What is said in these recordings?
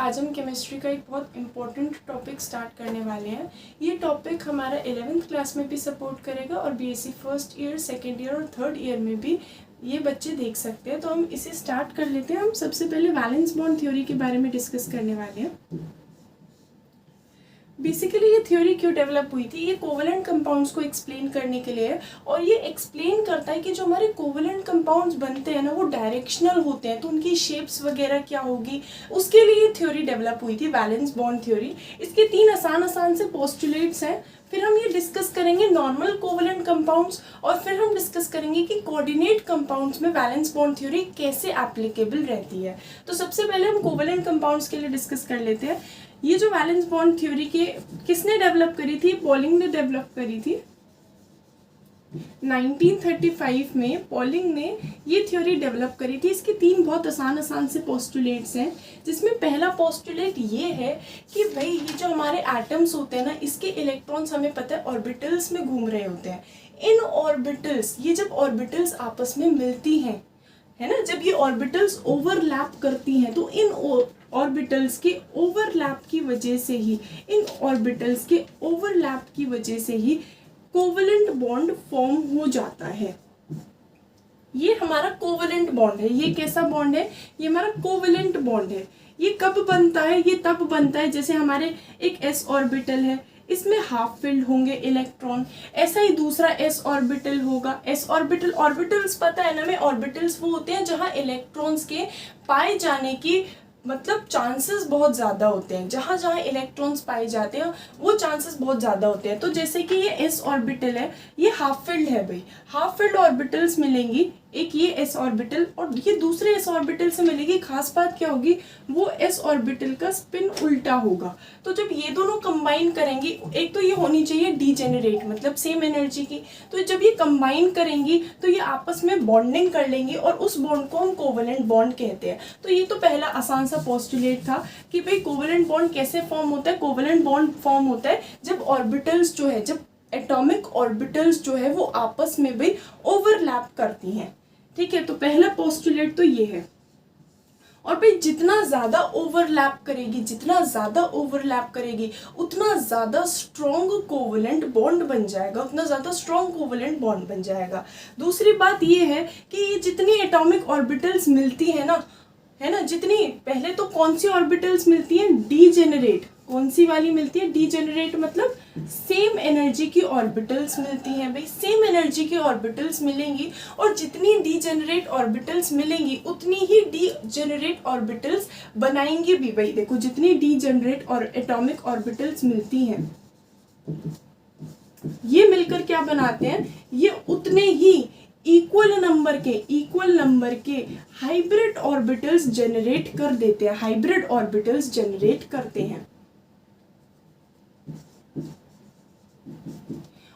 आज हम केमिस्ट्री का एक बहुत इम्पोर्टेंट टॉपिक स्टार्ट करने वाले हैं। ये टॉपिक हमारा 11th क्लास में भी सपोर्ट करेगा और BSc first year, second year और थर्ड ईयर में भी ये बच्चे देख सकते हैं। तो हम इसे स्टार्ट कर लेते हैं। हम सबसे पहले वैलेंस बॉन्ड थ्योरी के बारे में डिस्कस करने वाले हैं। बेसिकली ये थ्योरी क्यों डेवलप हुई थी? ये कोवेलेंट कंपाउंड्स को एक्सप्लेन करने के लिए है और ये एक्सप्लेन करता है कि जो हमारे कोवेलेंट कंपाउंड्स बनते हैं ना वो डायरेक्शनल होते हैं, तो उनकी शेप्स वगैरह क्या होगी, उसके लिए ये थ्योरी डेवलप हुई थी, वैलेंस बॉन्ड थ्योरी। इसके 3 आसान से पोस्टुलेट्स हैं। फिर हम ये डिस्कस करेंगे नॉर्मल कोवेलेंट कंपाउंड्स और फिर हम डिस्कस करेंगे कि कोऑर्डिनेट कंपाउंड्स में वैलेंस बॉन्ड थ्योरी कैसे एप्लीकेबल रहती है। तो सबसे पहले हम कोवेलेंट कंपाउंड्स के लिए डिस्कस कर लेते हैं। ये जो वैलेंस बॉन्ड थ्योरी के किसने डेवलप करी थी? पॉलिंग ने डेवलप करी थी 1935 में। पॉलिंग ने ये थ्योरी डेवलप करी थी। इसके 3 बहुत आसान से पोस्टुलेट्स हैं, जिसमें पहला पोस्टुलेट ये है कि भाई ये जो हमारे एटम्स होते हैं ना, इसके इलेक्ट्रॉन्स हमें पता है ऑर्बिटल्स में घूम रहे होते हैं। इन ऑर्बिटल्स, ये जब ऑर्बिटल्स आपस में मिलती हैं, है ना, जब ये ऑर्बिटल्स ओवरलैप करती हैं, तो इन ऑर्बिटल्स के ओवरलैप की वजह से ही, इन ऑर्बिटल्स के ओवरलैप की वजह से ही कोवेलेंट बॉन्ड फॉर्म हो जाता है। ये हमारा कोवेलेंट बॉन्ड है। ये कैसा बॉन्ड है? ये हमारा कोवेलेंट बॉन्ड है। ये कब बनता है? ये तब बनता है जैसे हमारे एक s ऑर्बिटल है, इसमें हाफ फिल्ड होंगे इलेक्ट्रॉन, ऐसा ही दूसरा s ऑर्बिटल होगा। s ऑर्बिटल, ऑर्बिटल्स पता है ना हमें, ऑर्बिटल्स वो होते हैं जहां इलेक्ट्रॉन्स के पाए जाने की मतलब चांसेस बहुत ज़्यादा होते हैं। जहाँ जहाँ इलेक्ट्रॉन्स पाए जाते हैं वो चांसेस बहुत ज़्यादा होते हैं। तो जैसे कि ये s ऑर्बिटल है, ये हाफ फिल्ड है भाई, हाफ फिल्ड ऑर्बिटल्स मिलेंगी, एक ये s ऑर्बिटल और ये दूसरे s ऑर्बिटल से मिलेगी। खास बात क्या होगी? वो s ऑर्बिटल का स्पिन उल्टा होगा। तो जब ये दोनों कंबाइन करेंगी, एक तो ये होनी चाहिए डीजेनरेट, मतलब सेम एनर्जी की, तो जब ये कंबाइन करेंगी तो ये आपस में बॉन्डिंग कर लेंगी और उस बॉन्ड को हम कोवेलेंट बॉन्ड कहते हैं। तो ये तो पहला आसान सा पोस्टुलेट था कि भाई कोवेलेंट बॉन्ड कैसे फॉर्म होता है। कोवेलेंट बॉन्ड फॉर्म होता है जब ऑर्बिटल्स जो है, जब एटॉमिक ऑर्बिटल्स जो है वो आपस में भी ओवरलैप करती हैं। ठीक है, तो पहला पोस्टुलेट तो ये है। और भाई जितना ज्यादा ओवरलैप करेगी, जितना ज्यादा ओवरलैप करेगी, उतना ज्यादा स्ट्रॉन्ग कोवेलेंट बॉन्ड बन जाएगा, उतना ज्यादा स्ट्रॉन्ग कोवेलेंट बॉन्ड बन जाएगा। दूसरी बात ये है कि ये जितनी एटॉमिक ऑर्बिटल्स मिलती है ना, है ना, जितनी, पहले तो कौन सी ऑर्बिटल्स मिलती हैं? डीजेनरेट। कौन सी वाली मिलती है? डीजेनरेट, मतलब सेम एनर्जी की ऑर्बिटल्स मिलती हैं भाई, सेम एनर्जी की ऑर्बिटल्स मिलेंगी और जितनी डीजेनरेट ऑर्बिटल्स मिलेंगी उतनी ही डीजेनरेट ऑर्बिटल्स बनाएंगी भी भाई। देखो जितनी डीजेनरेट और एटॉमिक ऑर्बिटल्स मिलती हैं, ये मिलकर क्या बनाते हैं? ये उतने ही इक्वल नंबर के हाइब्रिड ऑर्बिटल्स जनरेट कर देते हैं, हाइब्रिड ऑर्बिटल्स जनरेट करते हैं।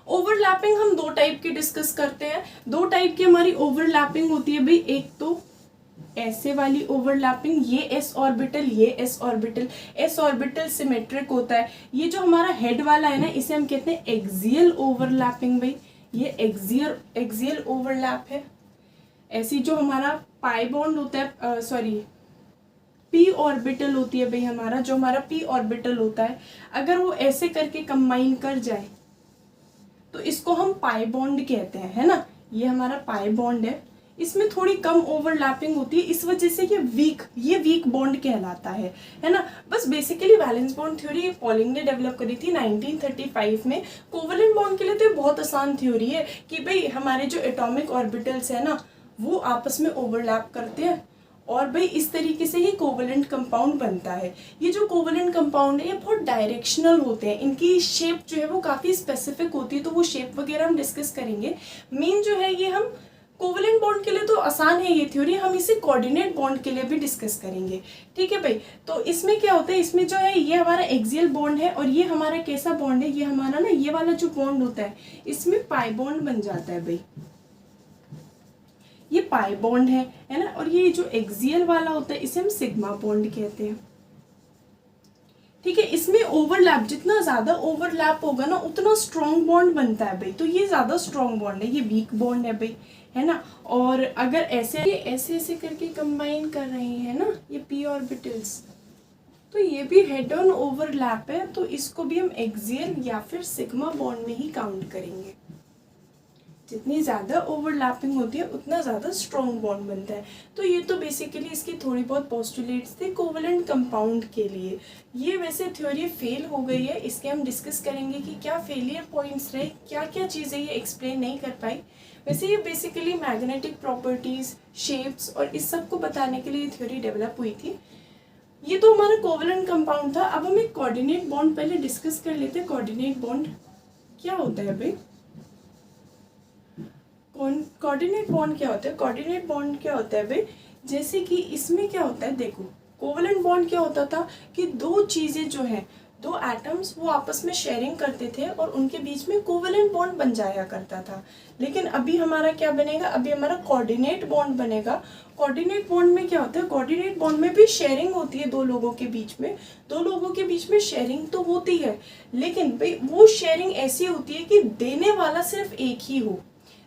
ओवरलैपिंग हम 2 टाइप की डिस्कस करते हैं। 2 टाइप की हमारी ओवरलैपिंग होती है भाई। एक तो ऐसे वाली ओवरलैपिंग, ये s ऑर्बिटल, ये s orbital. s orbital symmetric होता है। ये जो हमारा हेड वाला है ना, इसे हम कहते हैं एक्सियल ओवरलैपिंग भाई। ये एक्सियल ओवरलैप है। ऐसी जो हमारा पाई बॉन्ड होता है, p ऑर्बिटल होती है भाई हमारा, जो हमारा p ऑर्बिटल होता है, अगर वो ऐसे करके कंबाइन कर जाए तो इसको हम पाई बॉन्ड कहते हैं, है ना। ये हमारा पाई बॉन्ड है, इसमें थोड़ी कम ओवरलैपिंग होती है, इस वजह से ये वीक बॉन्ड कहलाता है ना। बस basically valence bond theory polling ने डेवलप करी थी 1935 में। कोवेलेंट बॉन्ड के लिए तो बहुत आसान थ्योरी है कि भाई हमारे जो एटॉमिक ऑर्बिटल्स है ना, वो आपस में ओवरलैप करते हैं और भाई इस तरीके से ही कोवेलेंट कंपाउंड बनता है। ये जो कोवेलेंट कंपाउंड है ये बहुत डायरेक्शनल होते हैं, इनकी शेप जो है वो काफ़ी स्पेसिफिक होती है, तो वो शेप वगैरह हम डिस्कस करेंगे। मेन जो है ये हम कोवेलेंट बॉन्ड के लिए तो आसान है ये थ्योरी, हम इसे कोऑर्डिनेट बॉन्ड के लिए भी डिस्कस करेंगे। ठीक है भाई, तो इसमें क्या होता है, इसमें जो है ये हमारा एक्सियल बॉन्ड है और ये हमारा कैसा बॉन्ड है? ये हमारा ना, ये वाला जो बॉन्ड होता है इसमें पाई बॉन्ड बन जाता है भाई, ये पाई बॉन्ड है ना। और ये जो एक्सियल वाला होता है इसे हम सिग्मा बॉन्ड कहते हैं। ठीक है, इसमें ओवरलैप, जितना ज्यादा ओवरलैप होगा ना उतना स्ट्रॉन्ग बॉन्ड बनता है भाई। तो ये ज्यादा स्ट्रॉन्ग बॉन्ड है, ये वीक बॉन्ड है भाई, है ना। और अगर ऐसे ऐसे करके कंबाइन कर रहे हैं ना ये p ऑर्बिटल्स, तो ये भी हेड ऑन ओवरलैप है, तो इसको भी हम एक्सियल या फिर सिग्मा बॉन्ड में ही काउंट करेंगे। जितनी ज़्यादा ओवरलैपिंग होती है उतना ज़्यादा स्ट्रॉन्ग बॉन्ड बनता है। तो ये तो बेसिकली इसकी थोड़ी बहुत पोस्टुलेट्स थे कोवलेंट कंपाउंड के लिए। ये वैसे थ्योरी फेल हो गई है, इसके हम डिस्कस करेंगे कि क्या फेलियर पॉइंट्स रहे, क्या क्या चीज़ें ये एक्सप्लेन नहीं कर पाई। वैसे ये बेसिकली मैग्नेटिक प्रॉपर्टीज़, शेप्स और इस सब को बताने के लिए थ्योरी डेवलप हुई थी। ये तो हमारा कोवलेंट कंपाउंड था। अब हम एक कोऑर्डिनेट बॉन्ड पहले डिस्कस कर लेते हैं। कोऑर्डिनेट बॉन्ड क्या होता है भाई? कोऑर्डिनेट बॉन्ड क्या होता है? कोऑर्डिनेट बॉन्ड क्या होता है भाई? जैसे कि इसमें क्या होता है, देखो कोवलेंट बॉन्ड क्या होता था कि दो चीज़ें जो हैं, दो एटम्स वो आपस में शेयरिंग करते थे और उनके बीच में कोवलेंट बॉन्ड बन जाया करता था। लेकिन अभी हमारा क्या बनेगा? अभी हमारा कोऑर्डिनेट बॉन्ड बनेगा। कोऑर्डिनेट बॉन्ड में क्या होता है? कोऑर्डिनेट बॉन्ड में भी शेयरिंग होती है दो लोगों के बीच में। दो लोगों के बीच में शेयरिंग तो होती है, लेकिन भाई वो शेयरिंग ऐसी होती है कि देने वाला सिर्फ एक ही हो।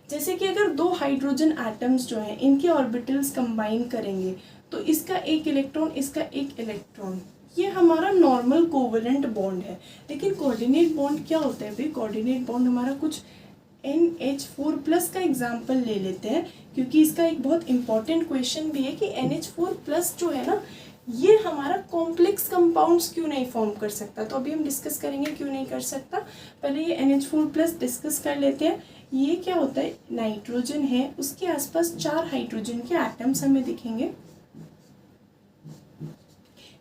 जैसे कि अगर दो हाइड्रोजन एटम्स जो हैं इनके ऑर्बिटल्स कंबाइन करेंगे तो इसका एक इलेक्ट्रॉन, इसका एक इलेक्ट्रॉन, ये हमारा नॉर्मल कोवलेंट बॉन्ड है। लेकिन कोऑर्डिनेट बॉन्ड क्या होता है भाई? कोऑर्डिनेट बॉन्ड हमारा कुछ NH4+ का एग्जाम्पल ले लेते हैं, क्योंकि इसका एक बहुत इंपॉर्टेंट क्वेश्चन भी है कि NH4+ जो है ना, ये हमारा कॉम्प्लेक्स कंपाउंड्स क्यों नहीं फॉर्म कर सकता। तो अभी हम डिस्कस करेंगे क्यों नहीं कर सकता। पहले ये NH4+ डिस्कस कर लेते हैं। ये क्या होता है? नाइट्रोजन है, उसके आसपास 4 हाइड्रोजन के एटम्स हमें दिखेंगे,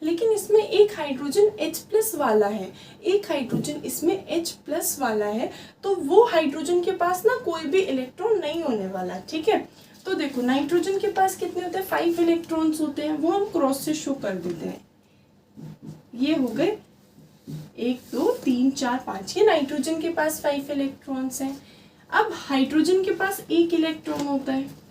लेकिन इसमें एक हाइड्रोजन H+ वाला है, एक हाइड्रोजन इसमें H+ वाला है। तो वो हाइड्रोजन के पास ना कोई भी इलेक्ट्रॉन नहीं होने वाला, ठीक है। तो देखो नाइट्रोजन के पास कितने होते हैं? 5 इलेक्ट्रॉन्स होते हैं, वो हम क्रॉस से शो कर देते हैं। ये हो गए 1 2 3 4 5, ये नाइट्रोजन के पास 5 इलेक्ट्रॉन्स हैं। अब हाइड्रोजन के पास एक इलेक्ट्रॉन होता है,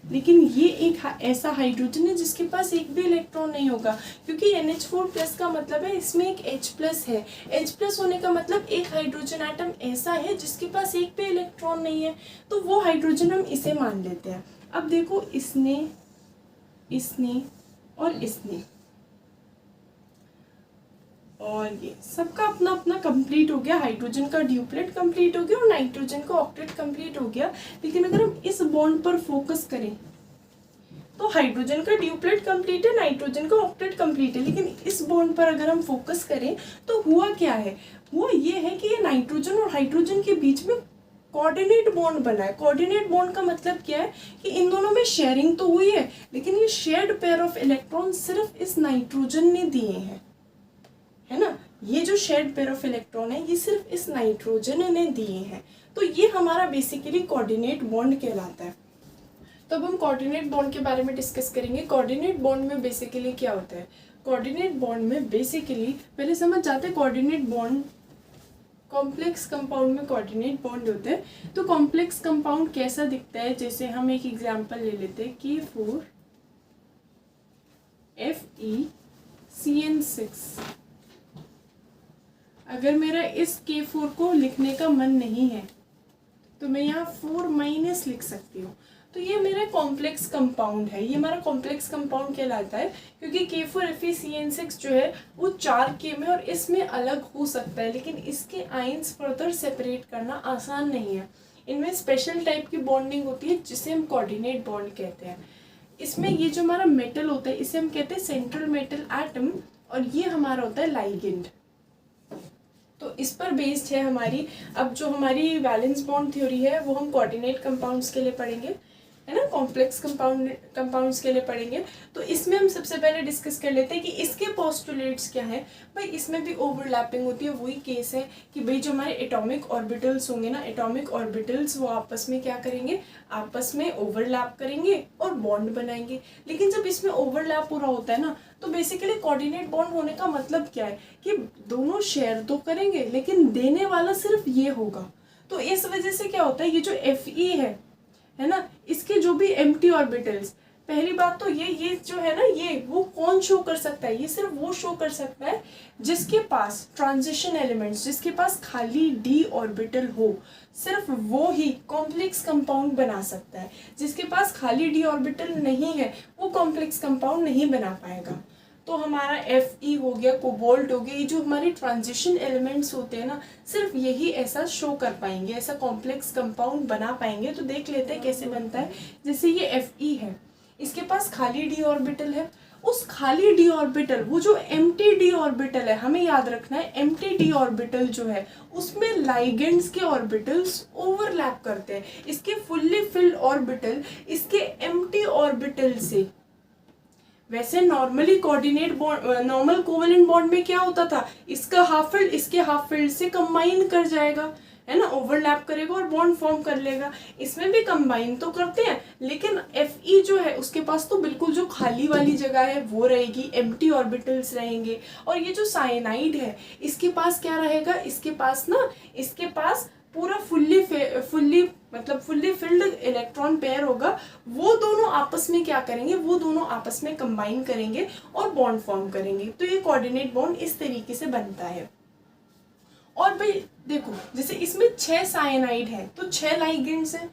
लेकिन ये एक ऐसा हाइड्रोजन है जिसके पास एक भी इलेक्ट्रॉन नहीं होगा, क्योंकि NH4+ का मतलब है इसमें एक H+ है। H+ होने का मतलब एक हाइड्रोजन एटम ऐसा है जिसके पास एक भी इलेक्ट्रॉन नहीं है, तो वो हाइड्रोजन हम इसे मान लेते हैं। अब देखो इसने, इसने और इसने, और ये सबका अपना अपना कंप्लीट हो गया। हाइड्रोजन का ड्यूप्लेट कंप्लीट हो गया और नाइट्रोजन का ऑक्टेट कंप्लीट हो गया। लेकिन अगर हम इस बॉन्ड पर फोकस करें तो हाइड्रोजन का ड्यूप्लेट कंप्लीट है, नाइट्रोजन का ऑक्टेट कंप्लीट है, लेकिन इस बॉन्ड पर अगर हम फोकस करें तो हुआ क्या है? हुआ ये है कि ये नाइट्रोजन और हाइड्रोजन के बीच में कोऑर्डिनेट बॉन्ड बना है। कोऑर्डिनेट बॉन्ड का मतलब क्या है कि इन दोनों में शेयरिंग तो हुई है, लेकिन ये शेयर्ड पेयर ऑफ इलेक्ट्रॉन सिर्फ इस नाइट्रोजन ने दिए हैं, है ना। ये जो शेयर्ड पेयर ऑफ इलेक्ट्रॉन है ये सिर्फ इस नाइट्रोजन ने दिए हैं। तो ये हमारा बेसिकली कोऑर्डिनेट बॉन्ड कहलाता है। तो अब हम कोऑर्डिनेट बॉन्ड के बारे में डिस्कस करेंगे। कोऑर्डिनेट बॉन्ड में बेसिकली क्या होता है? कोऑर्डिनेट बॉन्ड में बेसिकली पहले समझ जाते हैं कोऑर्डिनेट बॉन्ड। कॉम्प्लेक्स कंपाउंड में कोऑर्डिनेट बॉन्ड होते हैं। तो कॉम्प्लेक्स कंपाउंड कैसा दिखता है? जैसे हम एक एग्जांपल ले लेते हैं, K4FeCN6। अगर मेरा इस K4 को लिखने का मन नहीं है तो मैं यहाँ 4- लिख सकती हूँ। तो ये मेरा कॉम्प्लेक्स कंपाउंड है, ये हमारा कॉम्प्लेक्स कंपाउंड कहलाता है, क्योंकि K4FeCN6 जो है वो 4K में और इसमें अलग हो सकता है, लेकिन इसके आयंस फर्दर सेपरेट करना आसान नहीं है। इनमें स्पेशल टाइप की बॉन्डिंग होती है जिसे हम कोऑर्डिनेट बॉन्ड कहते हैं। इसमें ये जो हमारा मेटल होता है इसे हम कहते हैं सेंट्रल मेटल एटम, और ये हमारा होता है लाइगेंड। तो इस पर बेस्ड है हमारी, अब जो हमारी वैलेंस बॉन्ड थ्योरी है वो हम कोऑर्डिनेट कंपाउंड्स के लिए पढ़ेंगे, है ना, कॉम्प्लेक्स कंपाउंड्स के लिए पढ़ेंगे। तो इसमें हम सबसे पहले डिस्कस कर लेते हैं कि इसके पोस्टुलेट्स क्या है। भाई इसमें भी ओवरलैपिंग होती है, वही केस है कि भाई जो हमारे एटॉमिक ऑर्बिटल्स होंगे ना, एटॉमिक ऑर्बिटल्स वो आपस में क्या करेंगे? आपस में ओवरलैप करेंगे और बॉन्ड बनाएंगे। लेकिन जब इसमें ओवरलैप हो रहा होता है ना, तो बेसिकली कोऑर्डिनेट बॉन्ड होने का मतलब क्या है कि दोनों शेयर तो करेंगे लेकिन देने वाला सिर्फ ये होगा। तो इस वजह से क्या होता है, ये जो Fe है ना, इसके जो भी एम्प्टी ऑर्बिटल्स, पहली बात तो ये जो है ना, ये वो कौन शो कर सकता है? ये सिर्फ वो शो कर सकता है जिसके पास ट्रांजिशन एलिमेंट्स, जिसके पास खाली d ऑर्बिटल हो, सिर्फ वो ही कॉम्प्लेक्स कंपाउंड बना सकता है। जिसके पास खाली d ऑर्बिटल नहीं है वो कॉम्प्लेक्स कंपाउंड नहीं बना पाएगा। तो हमारा Fe हो गया, कोबाल्ट हो गया, ये जो हमारे ट्रांजिशन एलिमेंट्स होते हैं ना, सिर्फ यही ऐसा शो कर पाएंगे, ऐसा कॉम्प्लेक्स कंपाउंड बना पाएंगे। तो देख लेते हैं कैसे बनता है। जैसे ये Fe है, इसके पास खाली d ऑर्बिटल है, उस खाली d ऑर्बिटल, वो जो एम्प्टी d ऑर्बिटल है, हमें याद रखना है एम्प्टी d ऑर्बिटल जो है उसमें लाइगेंड्स के ऑर्बिटल्स ओवरलैप करते हैं। इसके फुल्ली फिल्ड ऑर्बिटल इसके एम्प्टी ऑर्बिटल से, वैसे normally coordinate bond, normal covalent bond में क्या होता था, इसका हाफ फील्ड इसके हाफ फील्ड से कंबाइन कर जाएगा, है ना, ओवरलैप करेगा और बॉन्ड फॉर्म कर लेगा। इसमें भी कंबाइन तो करते हैं, लेकिन Fe जो है उसके पास तो बिल्कुल जो खाली वाली जगह है वो रहेगी, एम्प्टी ऑर्बिटल्स रहेंगे। और ये जो साइनाइड है इसके पास क्या रहेगा, इसके पास पूरा फुल्ली मतलब फुल्ली फिल्ड इलेक्ट्रॉन पेयर होगा। वो दोनों आपस में क्या करेंगे, वो दोनों आपस में कंबाइन करेंगे और बॉन्ड फॉर्म करेंगे। तो ये कोऑर्डिनेट बॉन्ड इस तरीके से बनता है। और भाई देखो, जैसे इसमें 6 साइनाइड है तो 6 लाइगेंड्स हैं।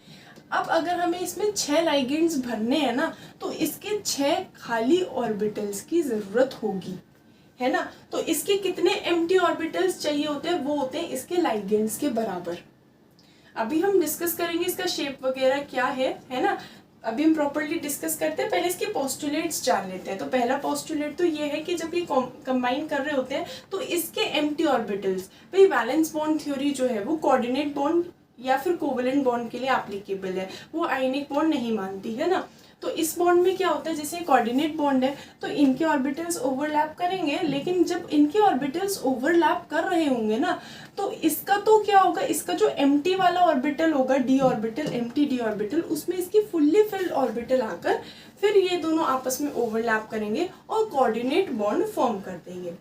अब अगर हमें इसमें 6 लाइगेंड्स भरने हैं ना, तो इसके 6 खाली ऑर्बिटल्स की जरूरत होगी, है ना। तो इसके कितने एम्प्टी ऑर्बिटल्स चाहिए होते हैं, वो होते हैं इसके लाइगेंड्स के बराबर। अभी हम डिस्कस करेंगे इसका शेप वगैरह क्या है ना। अभी हम प्रॉपर्ली डिस्कस करते हैं, पहले इसके पोस्टुलेट्स जान लेते हैं। तो पहला पोस्टुलेट तो ये है कि जब ये कंबाइन कर रहे होते हैं तो इसके एम्प्टी ऑर्बिटल्स, भाई वैलेंस बॉन्ड थ्योरी जो है वो कोऑर्डिनेट बॉन्ड या फिर कोवेलेंट बॉन्ड के लिए एप्लीकेबल है, वो आयनिक बॉन्ड नहीं मानती, है ना। तो इस बॉन्ड में क्या होता है, जैसे कोऑर्डिनेट बॉन्ड है तो इनके ऑर्बिटल्स ओवरलैप करेंगे, लेकिन जब इनके ऑर्बिटल्स ओवरलैप कर रहे होंगे ना, तो इसका तो क्या होगा, इसका जो एम्प्टी वाला ऑर्बिटल होगा, D orbital, empty D orbital, उसमें इसकी फुल्ली फिल्ड ऑर्बिटल आकर फिर ये दोनों आपस में ओवरलैप करेंगे और कोऑर्डिनेट बॉन्ड फॉर्म कर देंगे।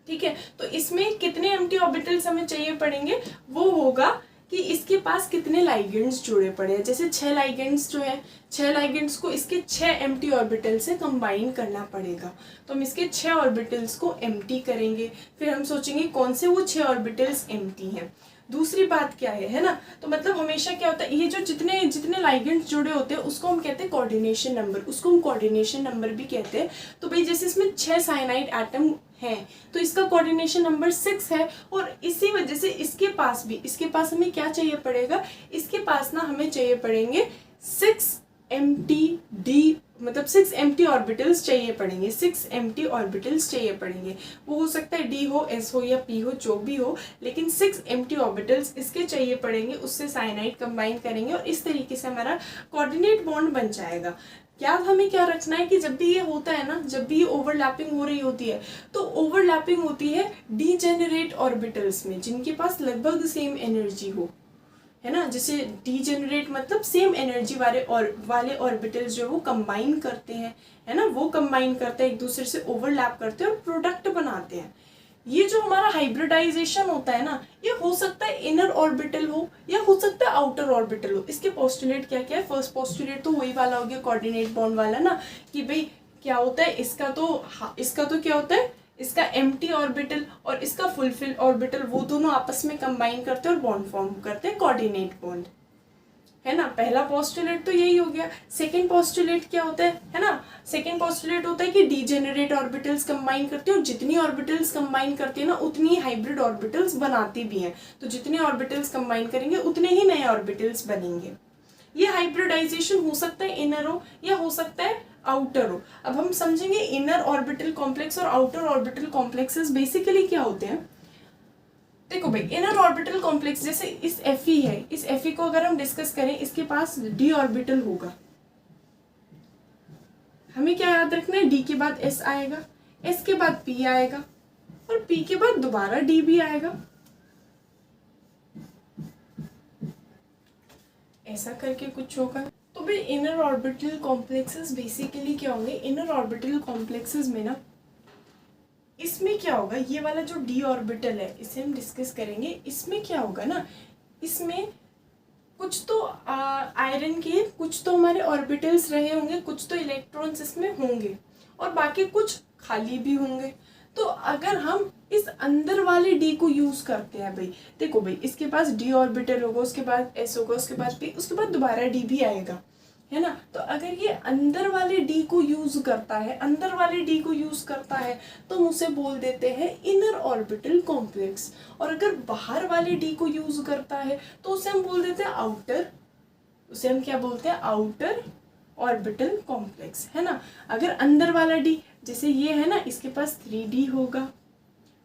ठीक है, तो इसमें कितने एम्प्टी ऑर्बिटल्स हमें चाहिए पड़ेंगे, वो होगा कि इसके पास कितने लाइगेंड्स जुड़े पड़े हैं। जैसे 6 लाइगेंड्स जो है, 6 लाइगेंड्स को इसके 6 एम्प्टी ऑर्बिटल से कंबाइन करना पड़ेगा। तो हम इसके 6 ऑर्बिटल्स को एम्प्टी करेंगे, फिर हम सोचेंगे कौन से वो 6 ऑर्बिटल्स एम्प्टी हैं। दूसरी बात क्या है ना, तो मतलब हमेशा क्या होता है, ये जो जितने लाइगेंड्स जुड़े होते हैं उसको हम कहते हैं कोऑर्डिनेशन नंबर, उसको हम कोऑर्डिनेशन नंबर भी कहते हैं। तो भाई जैसे इसमें 6 साइनाइड एटम है तो इसका कोऑर्डिनेशन नंबर 6 है, और इसी वजह से इसके पास हमें क्या चाहिए पड़ेगा, इसके पास ना हमें चाहिए पड़ेंगे 6 एम्प्टी डी, मतलब 6 एम्प्टी ऑर्बिटल्स चाहिए पड़ेंगे, 6 एम्प्टी ऑर्बिटल्स चाहिए पड़ेंगे। वो हो सकता है डी हो, एस हो या पी हो, जो भी हो, लेकिन 6 एम्प्टी ऑर्बिटल्स इसके चाहिए पड़ेंगे। उससे साइनाइड कंबाइन करेंगे और इस तरीके से हमारा कोऑर्डिनेट बॉन्ड बन जाएगा। याद हमें क्या रखना है कि जब भी ये होता है ना, जब भी ये ओवरलैपिंग हो रही होती है तो ओवरलैपिंग होती है डीजेनरेट ऑर्बिटल्स में, जिनके पास लगभग सेम एनर्जी हो, है ना। जैसे डीजेनरेट मतलब सेम एनर्जी वाले ऑर्बिटल्स जो वो कंबाइन करते हैं, है ना, वो कंबाइन करते हैं, एक दूसरे से ओवरलैप करते हैं और प्रोडक्ट बनाते हैं। ये जो हमारा हाइब्रिडाइजेशन होता है ना, ये हो सकता है इनर ऑर्बिटल हो या हो सकता है आउटर ऑर्बिटल हो। इसके पोस्टुलेट क्या क्या है, फर्स्ट पोस्टुलेट तो वही वाला हो गया कोऑर्डिनेट बॉन्ड वाला ना, कि भाई क्या होता है, इसका तो क्या होता है, इसका एम्प्टी ऑर्बिटल और इसका फुलफिल ऑर्बिटल, वो दोनों आपस में कंबाइन करते हैं और बॉन्ड फॉर्म करते हैं, कोऑर्डिनेट बॉन्ड, है ना। पहला पोस्टुलेट तो यही हो गया। सेकंड पोस्टुलेट क्या होता है ना, सेकंड पोस्टुलेट होता है कि डीजेनरेट ऑर्बिटल्स कंबाइन करते हैं, और जितनी ऑर्बिटल्स कंबाइन करती है ना उतनी ही हाइब्रिड ऑर्बिटल्स बनाती भी हैं। तो जितने ऑर्बिटल्स कंबाइन करेंगे उतने ही नए ऑर्बिटल्स बनेंगे। ये हाइब्रिडाइजेशन हो सकता है इनर हो या हो सकता है आउटर हो। अब हम समझेंगे इनर ऑर्बिटल कॉम्प्लेक्स और आउटर ऑर्बिटल कॉम्प्लेक्सेस बेसिकली क्या होते हैं। देखो भाई, इनर ऑर्बिटल कॉम्प्लेक्स जैसे इस Fe है, इस Fe को अगर हम डिस्कस करें, इसके पास d ऑर्बिटल होगा। हमें क्या याद रखना है, d के बाद s आएगा, s के बाद p आएगा और p के बाद दोबारा d भी आएगा। ऐसा करके कुछ होगा। तो भाई इनर ऑर्बिटल कॉम्प्लेक्सेस बेसिकली क्या होंगे, इनर ऑर्बिटल कॉम्प्लेक्सेस में ना, इसमें क्या होगा, ये वाला जो d ऑर्बिटल है इसे हम डिस्कस करेंगे। इसमें क्या होगा ना, इसमें कुछ तो आयरन के कुछ तो हमारे ऑर्बिटल्स रहे होंगे, कुछ तो इलेक्ट्रॉन्स इसमें होंगे और बाकी कुछ खाली भी होंगे। तो अगर हम इस अंदर वाले d को यूज करते हैं, भाई देखो भाई, इसके पास d ऑर्बिटल होगा, उसके बाद s होगा, उसके बाद p, उसके बाद दोबारा d भी आएगा, है ना। तो अगर ये अंदर वाले डी को यूज करता है, अंदर वाले डी को यूज करता है तो हम उसे बोल देते हैं इनर ऑर्बिटल कॉम्प्लेक्स। और अगर बाहर वाले डी को यूज करता है तो उसे हम बोल देते हैं आउटर, उसे हम क्या बोलते हैं, आउटर ऑर्बिटल कॉम्प्लेक्स, है ना। अगर अंदर वाला डी, जैसे ये है ना, इसके पास 3D होगा,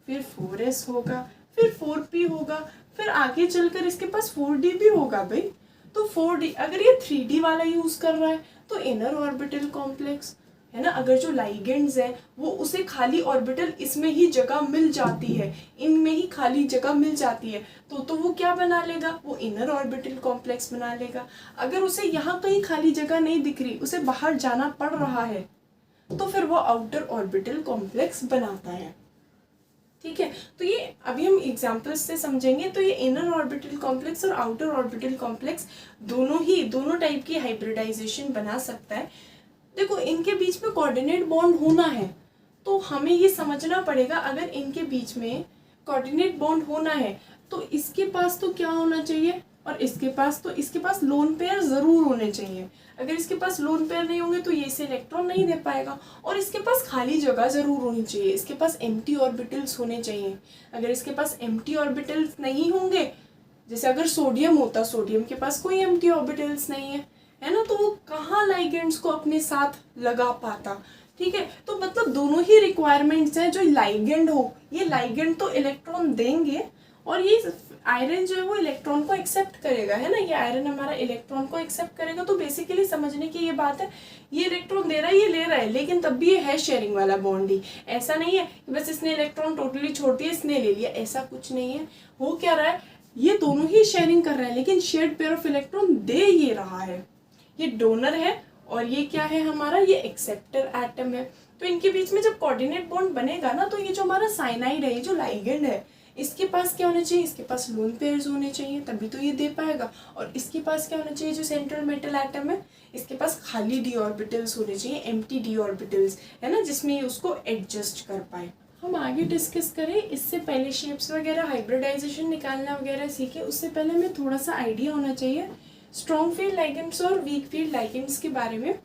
फिर 4s होगा, फिर 4p होगा, फिर आगे चलकर इसके पास 4D भी होगा भाई। तो 4D, अगर ये 3D वाला यूज कर रहा है तो इनर ऑर्बिटल कॉम्प्लेक्स, है ना। अगर जो लाइगेंड्स है वो उसे खाली ऑर्बिटल इसमें ही जगह मिल जाती है, इनमें ही खाली जगह मिल जाती है, तो वो क्या बना लेगा, वो इनर ऑर्बिटल कॉम्प्लेक्स बना लेगा। अगर उसे यहाँ कहीं खाली जगह नहीं दिख रही, उसे बाहर जाना पड़ रहा है, तो फिर वो आउटर ऑर्बिटल कॉम्प्लेक्स बनाता है। ठीक है, तो ये अभी हम एग्जांपल्स से समझेंगे। तो ये इनर ऑर्बिटल कॉम्प्लेक्स और आउटर ऑर्बिटल कॉम्प्लेक्स दोनों टाइप की हाइब्रिडाइजेशन बना सकता है। देखो, इनके बीच में कोऑर्डिनेट बॉन्ड होना है, तो हमें ये समझना पड़ेगा, अगर इनके बीच में कोऑर्डिनेट बॉन्ड होना है तो इसके पास तो क्या होना चाहिए, और इसके पास लोन पेयर जरूर होने चाहिए। अगर इसके पास लोन पेयर नहीं होंगे तो ये इसे इलेक्ट्रॉन नहीं दे पाएगा। और इसके पास खाली जगह जरूर होनी चाहिए, इसके पास एम्प्टी ऑर्बिटल्स होने चाहिए। अगर इसके पास एम्प्टी ऑर्बिटल्स नहीं होंगे, जैसे अगर सोडियम होता, सोडियम के पास कोई एम्प्टी ऑर्बिटल्स नहीं है ना, तो वो कहाँ लाइगेंड्स को अपने साथ लगा पाता। ठीक है, तो मतलब दोनों ही रिक्वायरमेंट्स हैं। जो लाइगेंड हो, ये लाइगेंड तो इलेक्ट्रॉन देंगे और ये आयरन जो है वो इलेक्ट्रॉन को एक्सेप्ट करेगा, है ना। ये आयरन हमारा इलेक्ट्रॉन को एक्सेप्ट करेगा। तो बेसिकली समझने की ये बात है, ये इलेक्ट्रॉन दे रहा है, ये ले रहा है, लेकिन तब भी ये है शेयरिंग वाला बॉन्ड ही। ऐसा नहीं है कि बस इसने इलेक्ट्रॉन टोटली छोड़ दिया, इसने ले लिया, ऐसा कुछ नहीं है। हो क्या रहा है, ये दोनों ही शेयरिंग कर रहे हैं, लेकिन शेयर्ड पेयर ऑफ इलेक्ट्रॉन दे ये रहा है। ये डोनर है और ये क्या है हमारा, ये एक्सेप्टर एटम है। तो इनके बीच में जब कोऑर्डिनेट बॉन्ड बनेगा ना, तो ये जो हमारा साइनाइड है, ये जो लाइगेंड है, इसके पास क्या होना चाहिए, इसके पास लोन पेयर्स होने चाहिए, तभी तो ये दे पाएगा। और इसके पास क्या होना चाहिए, जो सेंट्रल मेटल एटम है, इसके पास खाली डी ऑर्बिटल्स होने चाहिए, एम्प्टी डी ऑर्बिटल्स, है ना, जिसमें ये उसको एडजस्ट कर पाए। हम आगे डिस्कस करें, इससे पहले शेप्स वगैरह, हाइब्रिडाइजेशन निकालना वगैरह सीखे, उससे पहले हमें थोड़ा सा आइडिया होना चाहिए स्ट्रॉन्ग फील्ड लाइगेंड्स और वीक फील्ड लाइगेंड्स के बारे में।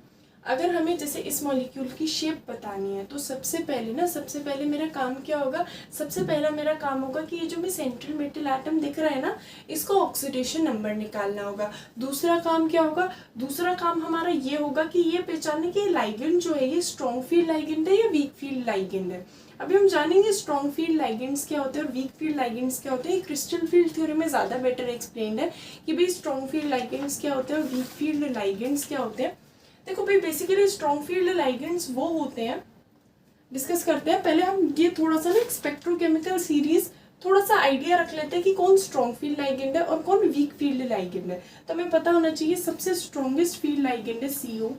अगर हमें जैसे इस मॉलिक्यूल की शेप बतानी है, तो सबसे पहले मेरा काम क्या होगा, सबसे पहला मेरा काम होगा कि ये जो भी सेंट्रल मेटल एटम दिख रहा है ना, इसका ऑक्सीडेशन नंबर निकालना होगा। दूसरा काम क्या होगा, दूसरा काम हमारा ये होगा कि ये पहचानने कि लाइगेंड जो है ये स्ट्रॉन्ग फील्ड लाइगेंड है या वीक फील्ड लाइगेंड है। अभी हम जानेंगे स्ट्रॉन्ग फील्ड लाइगेंड्स क्या होते हैं और वीक फील्ड लाइगेंड्स क्या होते हैं। क्रिस्टल फील्ड थ्योरी में ज़्यादा बेटर एक्सप्लेन्ड है कि भाई स्ट्रॉन्ग फील्ड लाइगेंड्स क्या होते हैं और वीक फील्ड लाइगेंड्स क्या होते हैं। देखो भाई, बेसिकली स्ट्रॉन्ग फील्ड लाइगेंड्स वो होते हैं, डिस्कस करते हैं। पहले हम ये थोड़ा सा ना स्पेक्ट्रोकेमिकल सीरीज थोड़ा सा आइडिया रख लेते हैं कि कौन स्ट्रॉन्ग फील्ड लाइगेंड है और कौन वीक फील्ड लाइगेंड है। तो हमें पता होना चाहिए सबसे स्ट्रॉन्गेस्ट फील्ड लाइगेंड है CO,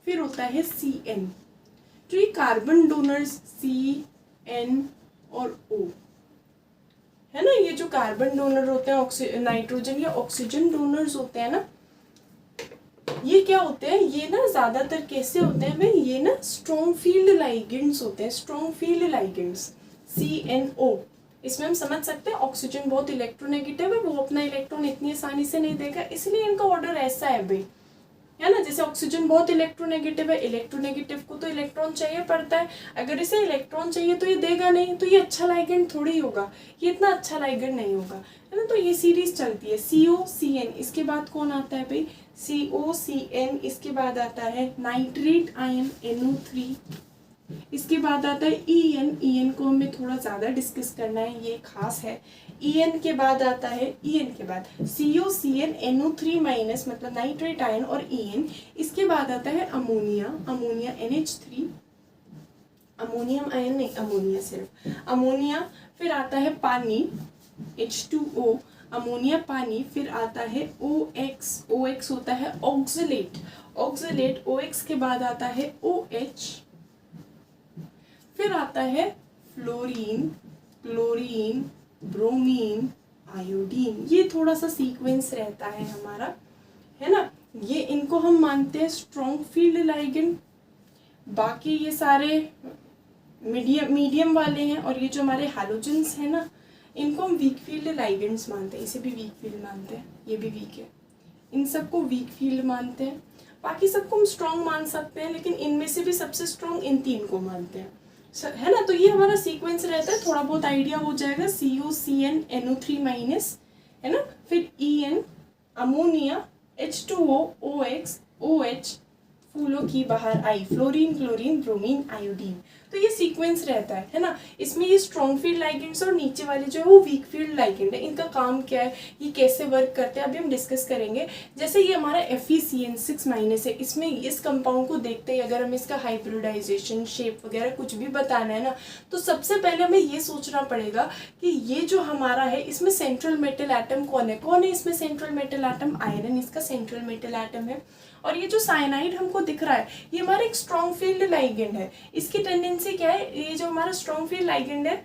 फिर होता है CN। तो ये कार्बन डोनर्स CN और O, है ना, ये जो कार्बन डोनर होते हैं, नाइट्रोजन या ऑक्सीजन डोनर्स होते हैं ना, ये क्या होते हैं, ये ना ज्यादातर कैसे होते हैं भाई, ये ना स्ट्रॉन्ग फील्ड लाइगेंड्स होते हैं, स्ट्रॉन्ग फील्ड लाइगेंड्स CNO। इसमें हम समझ सकते हैं ऑक्सीजन बहुत इलेक्ट्रोनेगेटिव है, वो अपना इलेक्ट्रॉन इतनी आसानी से नहीं देगा, इसलिए इनका ऑर्डर ऐसा है भाई, है ना। जैसे ऑक्सीजन बहुत इलेक्ट्रोनेगेटिव है, इलेक्ट्रोनेगेटिव को तो इलेक्ट्रॉन चाहिए पड़ता है, अगर इसे इलेक्ट्रॉन चाहिए तो ये देगा नहीं, तो ये अच्छा लाइगेंड थोड़ी होगा, ये इतना अच्छा लाइगेंड नहीं होगा, है ना। तो ये सीरीज चलती है CO CN, इसके बाद कौन आता है भाई, CO CN, इसके बाद आता है नाइट्रेट आयन NO3, इसके बाद आता है EN को हमें थोड़ा ज़्यादा डिस्कस करना है, ये खास है। EN के बाद आता है, EN के बाद CO CN NO3 माइनस मतलब नाइट्रेट आयन और EN, इसके बाद आता है अमोनिया NH3, अमोनियम आयन नहीं, अमोनिया सिर्फ अमोनिया, फिर आता है पानी H2O, अमोनिया पानी, फिर आता है OX होता है ऑक्सलेट OX के बाद आता है OH, फिर आता है फ्लोरीन, क्लोरीन, ब्रोमीन, आयोडीन। ये थोड़ा सा सीक्वेंस रहता है हमारा, है ना। ये इनको हम मानते हैं स्ट्रॉन्ग फील्ड लाइगेंड। बाकी ये सारे मीडियम वाले हैं, और ये जो हमारे हैलोजेंस है ना, इनको हम वीक फील्ड लाइगेंड्स मानते हैं। इसे भी वीक फील्ड मानते हैं, ये भी वीक है, इन सबको वीक फील्ड मानते हैं। बाकी सबको हम स्ट्रॉन्ग मान सकते हैं, लेकिन इनमें से भी सबसे स्ट्रॉन्ग इन 3 को मानते हैं, है ना। तो ये हमारा सीक्वेंस रहता है, थोड़ा बहुत आइडिया हो जाएगा। COCN NO3- है ना, फिर EN ammonia, H2O OX OH फूलों की बाहर आई, फ्लोरीन क्लोरीन ब्रोमीन आयोडीन। तो ये सीक्वेंस रहता है ना। इसमें ये स्ट्रॉन्ग फील्ड लाइगेंड्स और नीचे वाले जो है वो वीक फील्ड लाइगेंड है। इनका काम क्या है, ये कैसे वर्क करते हैं, अभी हम डिस्कस करेंगे। जैसे ये हमारा FeCN6- है, इसमें इस कंपाउंड को देखते ही अगर हम इसका हाइब्रिडाइजेशन शेप वगैरह कुछ भी बताना है ना, तो सबसे पहले हमें ये सोचना पड़ेगा कि ये जो हमारा है इसमें सेंट्रल मेटल एटम कौन है इसमें सेंट्रल मेटल एटम, आयरन इसका सेंट्रल मेटल एटम है। और ये जो साइनाइड हमको दिख रहा है ये हमारा एक स्ट्रॉन्ग फील्ड लाइगेंड है। इसकी टेंडेंसी क्या है, ये जो हमारा स्ट्रॉन्ग फील्ड लाइगेंड है,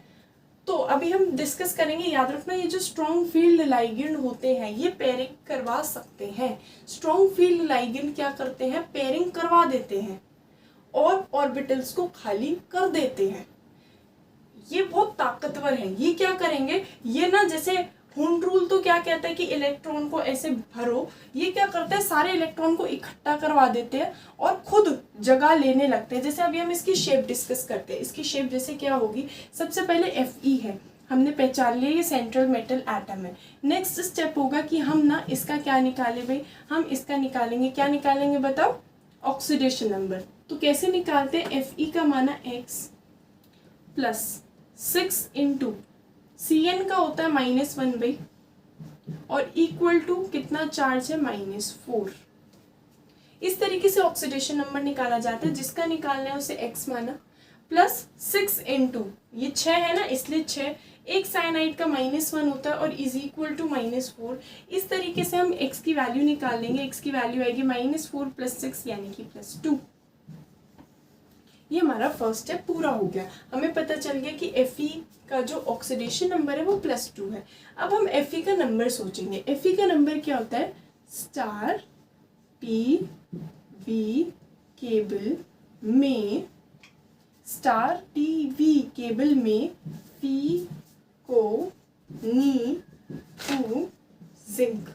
तो अभी हम डिस्कस करेंगे। याद रखना ये जो स्ट्रॉन्ग फील्ड लाइगेंड होते हैं ये पेयरिंग करवा सकते हैं। स्ट्रॉन्ग फील्ड लाइगेंड क्या करते हैं, पेयरिंग करवा देते हैं और ऑर्बिटल्स को खाली कर देते हैं। ये बहुत ताकतवर है। ये क्या करेंगे, ये ना जैसे हुंड रूल तो क्या कहता है कि इलेक्ट्रॉन को ऐसे भरो, ये क्या करते हैं सारे इलेक्ट्रॉन को इकट्ठा करवा देते हैं और खुद जगह लेने लगते हैं। जैसे अभी हम इसकी शेप डिस्कस करते हैं। इसकी शेप जैसे क्या होगी, सबसे पहले Fe है, हमने पहचान लिया ये सेंट्रल मेटल एटम है। नेक्स्ट स्टेप होगा कि हम ना इसका क्या निकाले भाई, हम इसका निकालेंगे, क्या निकालेंगे बताओ, ऑक्सीडेशन नंबर। तो कैसे निकालते हैं, Fe का माना x प्लस 6 इंटू Cn का होता है -1 और इक्वल टू कितना चार्ज है, -4। इस तरीके से ऑक्सीडेशन नंबर निकाला जाता है। जिसका निकालना है उसे x माना, प्लस 6 इंटू ये 6 है ना इसलिए 6, एक साइनाइड का -1 होता है और इज इक्वल टू -4। इस तरीके से हम x की वैल्यू निकाल लेंगे। x की वैल्यू आएगी -4 + 6 यानी कि +2। ये हमारा फर्स्ट स्टेप पूरा हो गया। हमें पता चल गया कि Fe का जो ऑक्सीडेशन नंबर है वो +2 है। अब हम Fe का नंबर सोचेंगे। Fe का नंबर क्या होता है, स्टार TV केबल में, स्टार TV केबल में फी को नी कू जिंक,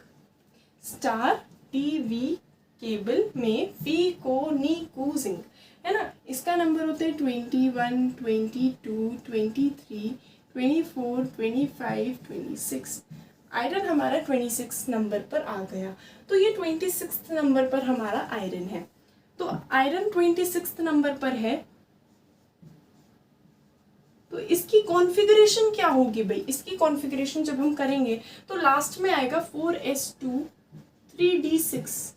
स्टार TV केबल में फी को नी कू जिंक, है ना। इसका नंबर होता है 21 22 23 24 25 26। आयरन हमारा 26 नंबर पर आ गया। तो ये 26 नंबर पर हमारा आयरन है। तो आयरन 26 नंबर पर है, तो इसकी कॉन्फ़िगरेशन क्या होगी भाई, इसकी कॉन्फ़िगरेशन जब हम करेंगे तो लास्ट में आएगा 4s2 3d6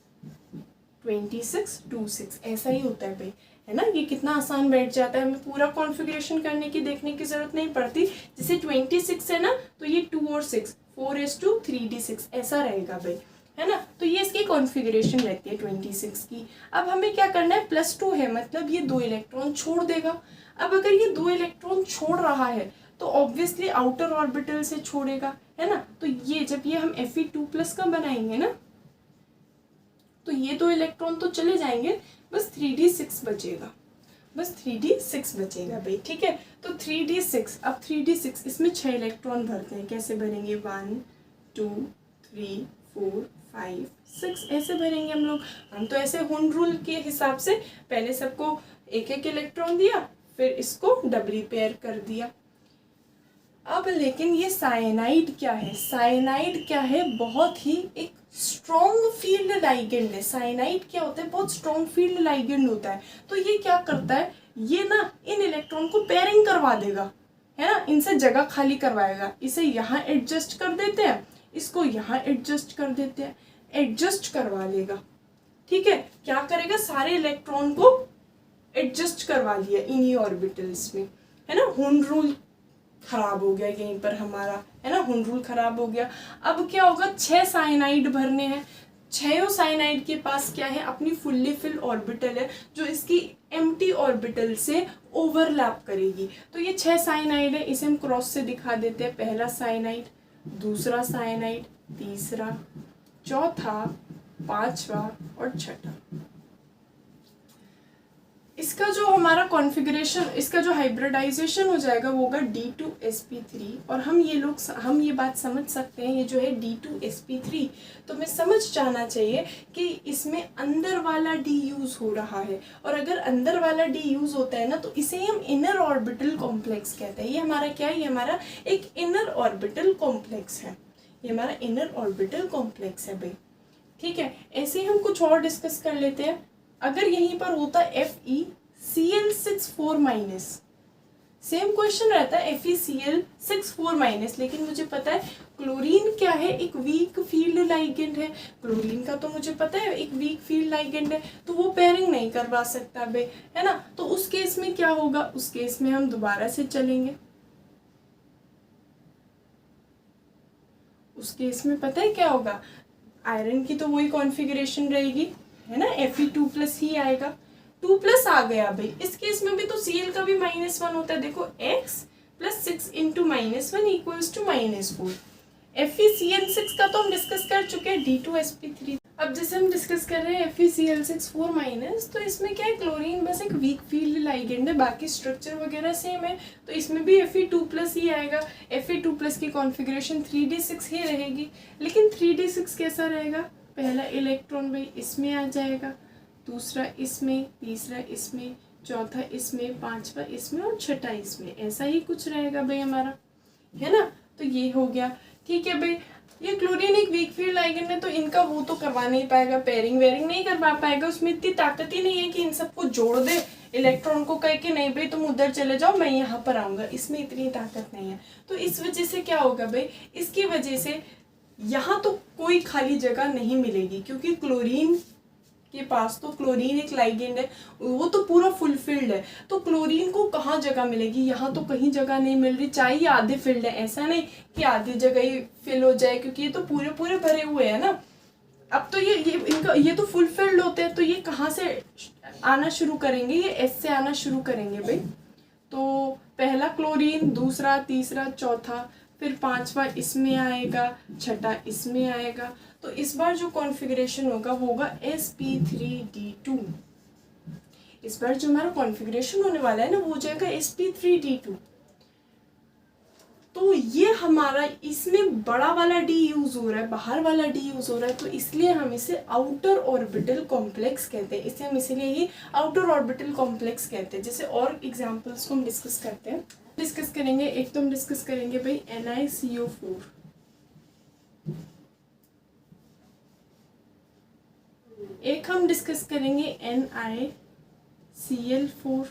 26 26, ऐसा ही होता है भाई, है ना। ये कितना आसान बैठ जाता है, हमें पूरा कॉन्फ़िगरेशन करने की देखने की जरूरत नहीं पड़ती। जैसे 26 है ना, तो ये 2 और 6 4s2 3d6 ऐसा रहेगा भाई, है ना। तो ये इसकी कॉन्फ़िगरेशन रहती है 26 की। अब हमें क्या करना है, +2 है मतलब ये 2 इलेक्ट्रॉन छोड़ देगा। अब अगर ये 2 इलेक्ट्रॉन छोड़ रहा है तो ऑब्वियसली आउटर ऑर्बिटल से छोड़ेगा, है ना। तो ये जब ये हम Fe2+ का बनाएंगे ना, तो ये 2 इलेक्ट्रॉन तो चले जाएंगे, बस 3d6 बचेगा, बस 3d6 बचेगा भाई, ठीक है। तो 3d6, अब 3d6 इसमें 6 इलेक्ट्रॉन भरते हैं। कैसे भरेंगे, 1 2 3 4 5 6 ऐसे भरेंगे हम लोग। हम तो ऐसे हुंड रूल के हिसाब से पहले सबको एक एक इलेक्ट्रॉन दिया, फिर इसको डबली पेयर कर दिया। अब लेकिन ये साइनाइड क्या है, साइनाइड क्या है, बहुत ही एक स्ट्रॉन्ग फील्ड लाइगेंड है। साइनाइड क्या होता है, बहुत स्ट्रॉन्ग फील्ड लाइगेंड होता है। तो ये क्या करता है, ये ना इन इलेक्ट्रॉन को पेयरिंग करवा देगा, है ना, इनसे जगह खाली करवाएगा। इसे यहाँ एडजस्ट कर देते हैं, इसको यहाँ एडजस्ट कर देते हैं, एडजस्ट करवा लेगा, ठीक है। क्या करेगा, सारे इलेक्ट्रॉन को एडजस्ट करवा लिया इन्हीं ऑर्बिटल्स में, है ना। हुंड रूल खराब हो गया यहीं पर हमारा, है ना, हुंड रूल खराब हो गया। अब क्या होगा, 6 साइनाइड भरने हैं। 6 साइनाइड के पास क्या है, अपनी फुल्ली फिल ऑर्बिटल है जो इसकी एम्प्टी ऑर्बिटल से ओवरलैप करेगी। तो ये 6 साइनाइड है, इसे हम क्रॉस से दिखा देते हैं। पहला साइनाइड, दूसरा साइनाइड, तीसरा, चौथा, पांचवा और छठा। इसका जो हमारा कॉन्फ़िगरेशन, इसका जो हाइब्रिडाइजेशन हो जाएगा वो होगा D2sp3। और हम ये बात समझ सकते हैं, ये जो है D2sp3, तो हमें समझ जाना चाहिए कि इसमें अंदर वाला D यूज़ हो रहा है। और अगर अंदर वाला D यूज़ होता है ना, तो इसे हम इनर ऑर्बिटल कॉम्प्लेक्स कहते हैं। ये हमारा क्या है? ये हमारा एक इनर ऑर्बिटल कॉम्प्लेक्स है। ये हमारा इनर ऑर्बिटल कॉम्प्लेक्स है भाई, ठीक है। ऐसे ही हम कुछ और डिस्कस कर लेते हैं। अगर यहीं पर होता FeCl64-, सेम क्वेश्चन रहता है FeCl64-, लेकिन मुझे पता है क्लोरीन क्या है? एक वीक फील्ड लाइगेंड है। क्लोरीन का तो मुझे पता है एक वीक फील्ड लाइगेंड है, तो वो पेयरिंग नहीं करवा सकता बे, है ना। तो उस केस में क्या होगा? उस केस में हम दोबारा से चलेंगे। उस केस में पता है क्या होगा? आयरन की तो वही कॉन्फ़िगरेशन रहेगी, है ना, Fe2+ ही आएगा। 2+ आ गया भाई। इस केस में भी तो Cl का भी -1 होता है। देखो x + 6 × -1 = -4। FeCl6 का तो हम डिस्कस कर चुके हैं, D2sp3। अब जैसे हम डिस्कस कर रहे हैं FeCl64-, तो इसमें क्या है? क्लोरीन बस एक वीक फील्ड लाइगेंड है, बाकी स्ट्रक्चर वगैरह सेम है, तो इसमें भी Fe2+ ही आएगा। Fe2+ की कॉन्फ़िगरेशन 3d6 ही रहेगी। लेकिन 3d6 कैसा रहेगा? पहला इलेक्ट्रॉन भाई इसमें आ जाएगा, दूसरा इसमें, तीसरा इसमें, चौथा इसमें, पांचवा इसमें और छठा इसमें। ऐसा ही कुछ रहेगा भाई हमारा, है ना। तो ये हो गया, ठीक है भाई। ये क्लोरीन एक वीक फील्ड लाइगेंड है, तो इनका वो तो करवा नहीं पाएगा, पेयरिंग वेयरिंग नहीं करवा पाएगा। उसमें इतनी ताकत ही नहीं है कि इन सबको जोड़ दे, इलेक्ट्रॉन को कह के नहीं भाई तुम उधर चले जाओ, मैं यहाँ पर आऊँगा। इसमें इतनी ताकत नहीं है। तो इस वजह से क्या होगा भाई? इसकी वजह से यहाँ तो कोई खाली जगह नहीं मिलेगी, क्योंकि क्लोरीन के पास तो, क्लोरीन एक लाइगेंड है, वो तो पूरा फुलफिल्ड है। तो क्लोरीन को कहाँ जगह मिलेगी? यहाँ तो कहीं जगह नहीं मिल रही, चाहे ये आधे फिल्ड है। ऐसा नहीं कि आधी जगह ही फिल हो जाए, क्योंकि ये तो पूरे पूरे भरे हुए हैं ना। अब तो ये तो फुलफिल्ड होते हैं, तो ये कहाँ से आना शुरू करेंगे? ये एस से आना शुरू करेंगे भाई। तो पहला क्लोरीन, दूसरा, तीसरा, चौथा, फिर पांचवा इसमें आएगा, छठा इसमें आएगा। तो इस बार जो कॉन्फ़िगरेशन होगा वो होगा sp3d2। इस बार जो हमारा कॉन्फ़िगरेशन होने वाला है ना, वो हो जाएगा sp3d2। तो ये हमारा, इसमें बड़ा वाला D यूज़ हो रहा है, बाहर वाला D यूज़ हो रहा है, तो इसलिए हम इसे आउटर ऑर्बिटल कॉम्प्लेक्स कहते हैं। इसे हम इसलिए ही आउटर ऑर्बिटल कॉम्प्लेक्स कहते हैं। जैसे और एग्जांपल्स को हम डिस्कस करते हैं, डिस्कस करेंगे। एक तो हम डिस्कस करेंगे भाई NiCO4, एक हम डिस्कस करेंगे NiCl4-,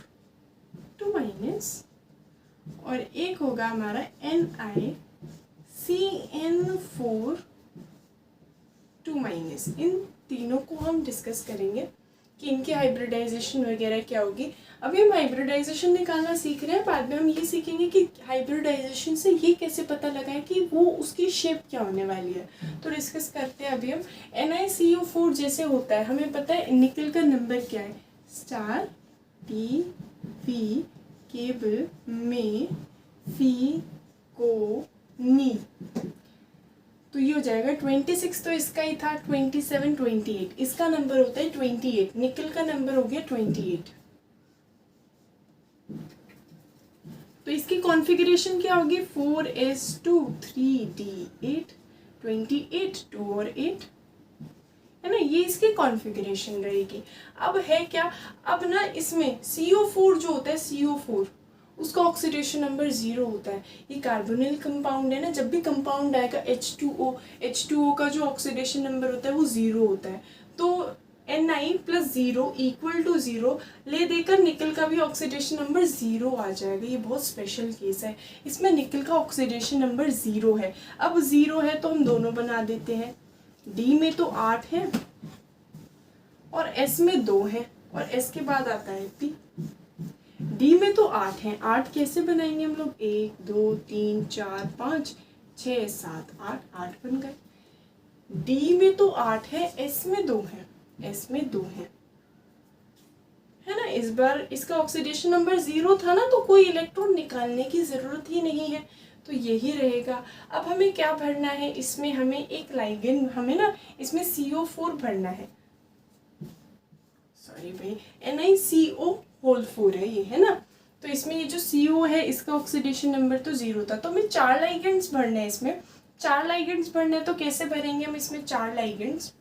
और एक होगा हमारा NiCN4-। इन तीनों को हम डिस्कस करेंगे कि इनकी हाइब्रिडाइजेशन वगैरह क्या होगी। अभी हम हाइब्रिडाइजेशन निकालना सीख रहे हैं, बाद में हम ये सीखेंगे कि हाइब्रिडाइजेशन से ये कैसे पता लगाए कि वो उसकी शेप क्या होने वाली है। तो डिस्कस करते हैं अभी हम। NiCO4 जैसे होता है, हमें पता है निकल का नंबर क्या है, स्टार P V केबल में फी को नी, तो ये हो जाएगा 26। तो इसका ही था 27, 28, इसका नंबर होता है 28, निकल का नंबर हो गया 28। तो इसकी कॉन्फ़िगरेशन क्या होगी? 4s2 3d8 28, 2 और 8, है ना। ये इसकी कॉन्फ़िगरेशन रहेगी। अब है क्या? अब ना इसमें CO4 जो होता है, CO4 उसका ऑक्सीडेशन नंबर 0 होता है। ये कार्बोनिल कंपाउंड है ना, जब भी कंपाउंड आएगा H2O का जो ऑक्सीडेशन नंबर होता है वो 0 होता है। तो Ni + 0 = 0 ले देकर निकल का भी ऑक्सीडेशन नंबर 0 आ जाएगा। ये बहुत स्पेशल केस है, इसमें निकल का ऑक्सीडेशन नंबर 0 है। अब 0 है तो हम दोनों बना देते हैं। D में तो 8 है और S में 2 है, और S के बाद आता है P। D में तो 8 है, 8 कैसे बनाएंगे हम लोग? 1 2 3 4 5 6 7 8, 8 बन गए। D में तो 8 है, S में 2 है, S में 2 है ना। इस बार इसका ऑक्सीडेशन नंबर 0 था ना, तो कोई इलेक्ट्रॉन निकालने की ज़रूरत ही नहीं है, तो यही रहेगा। अब हमें क्या भरना है इसमें? हमें एक लाइगेंड, हमें ना इसमें CO4 भरना है, सॉरी भाई, NiCO होल 4 है ये, है ना। तो इसमें ये जो CO है इसका ऑक्सीडेशन नंबर तो 0 था, तो हमें 4 लाइगेंड्स भरने हैं इसमें। 4 लाइगेंड्स भरने हैं तो कैसे भरेंगे हम इसमें 4 लाइगेंड्स।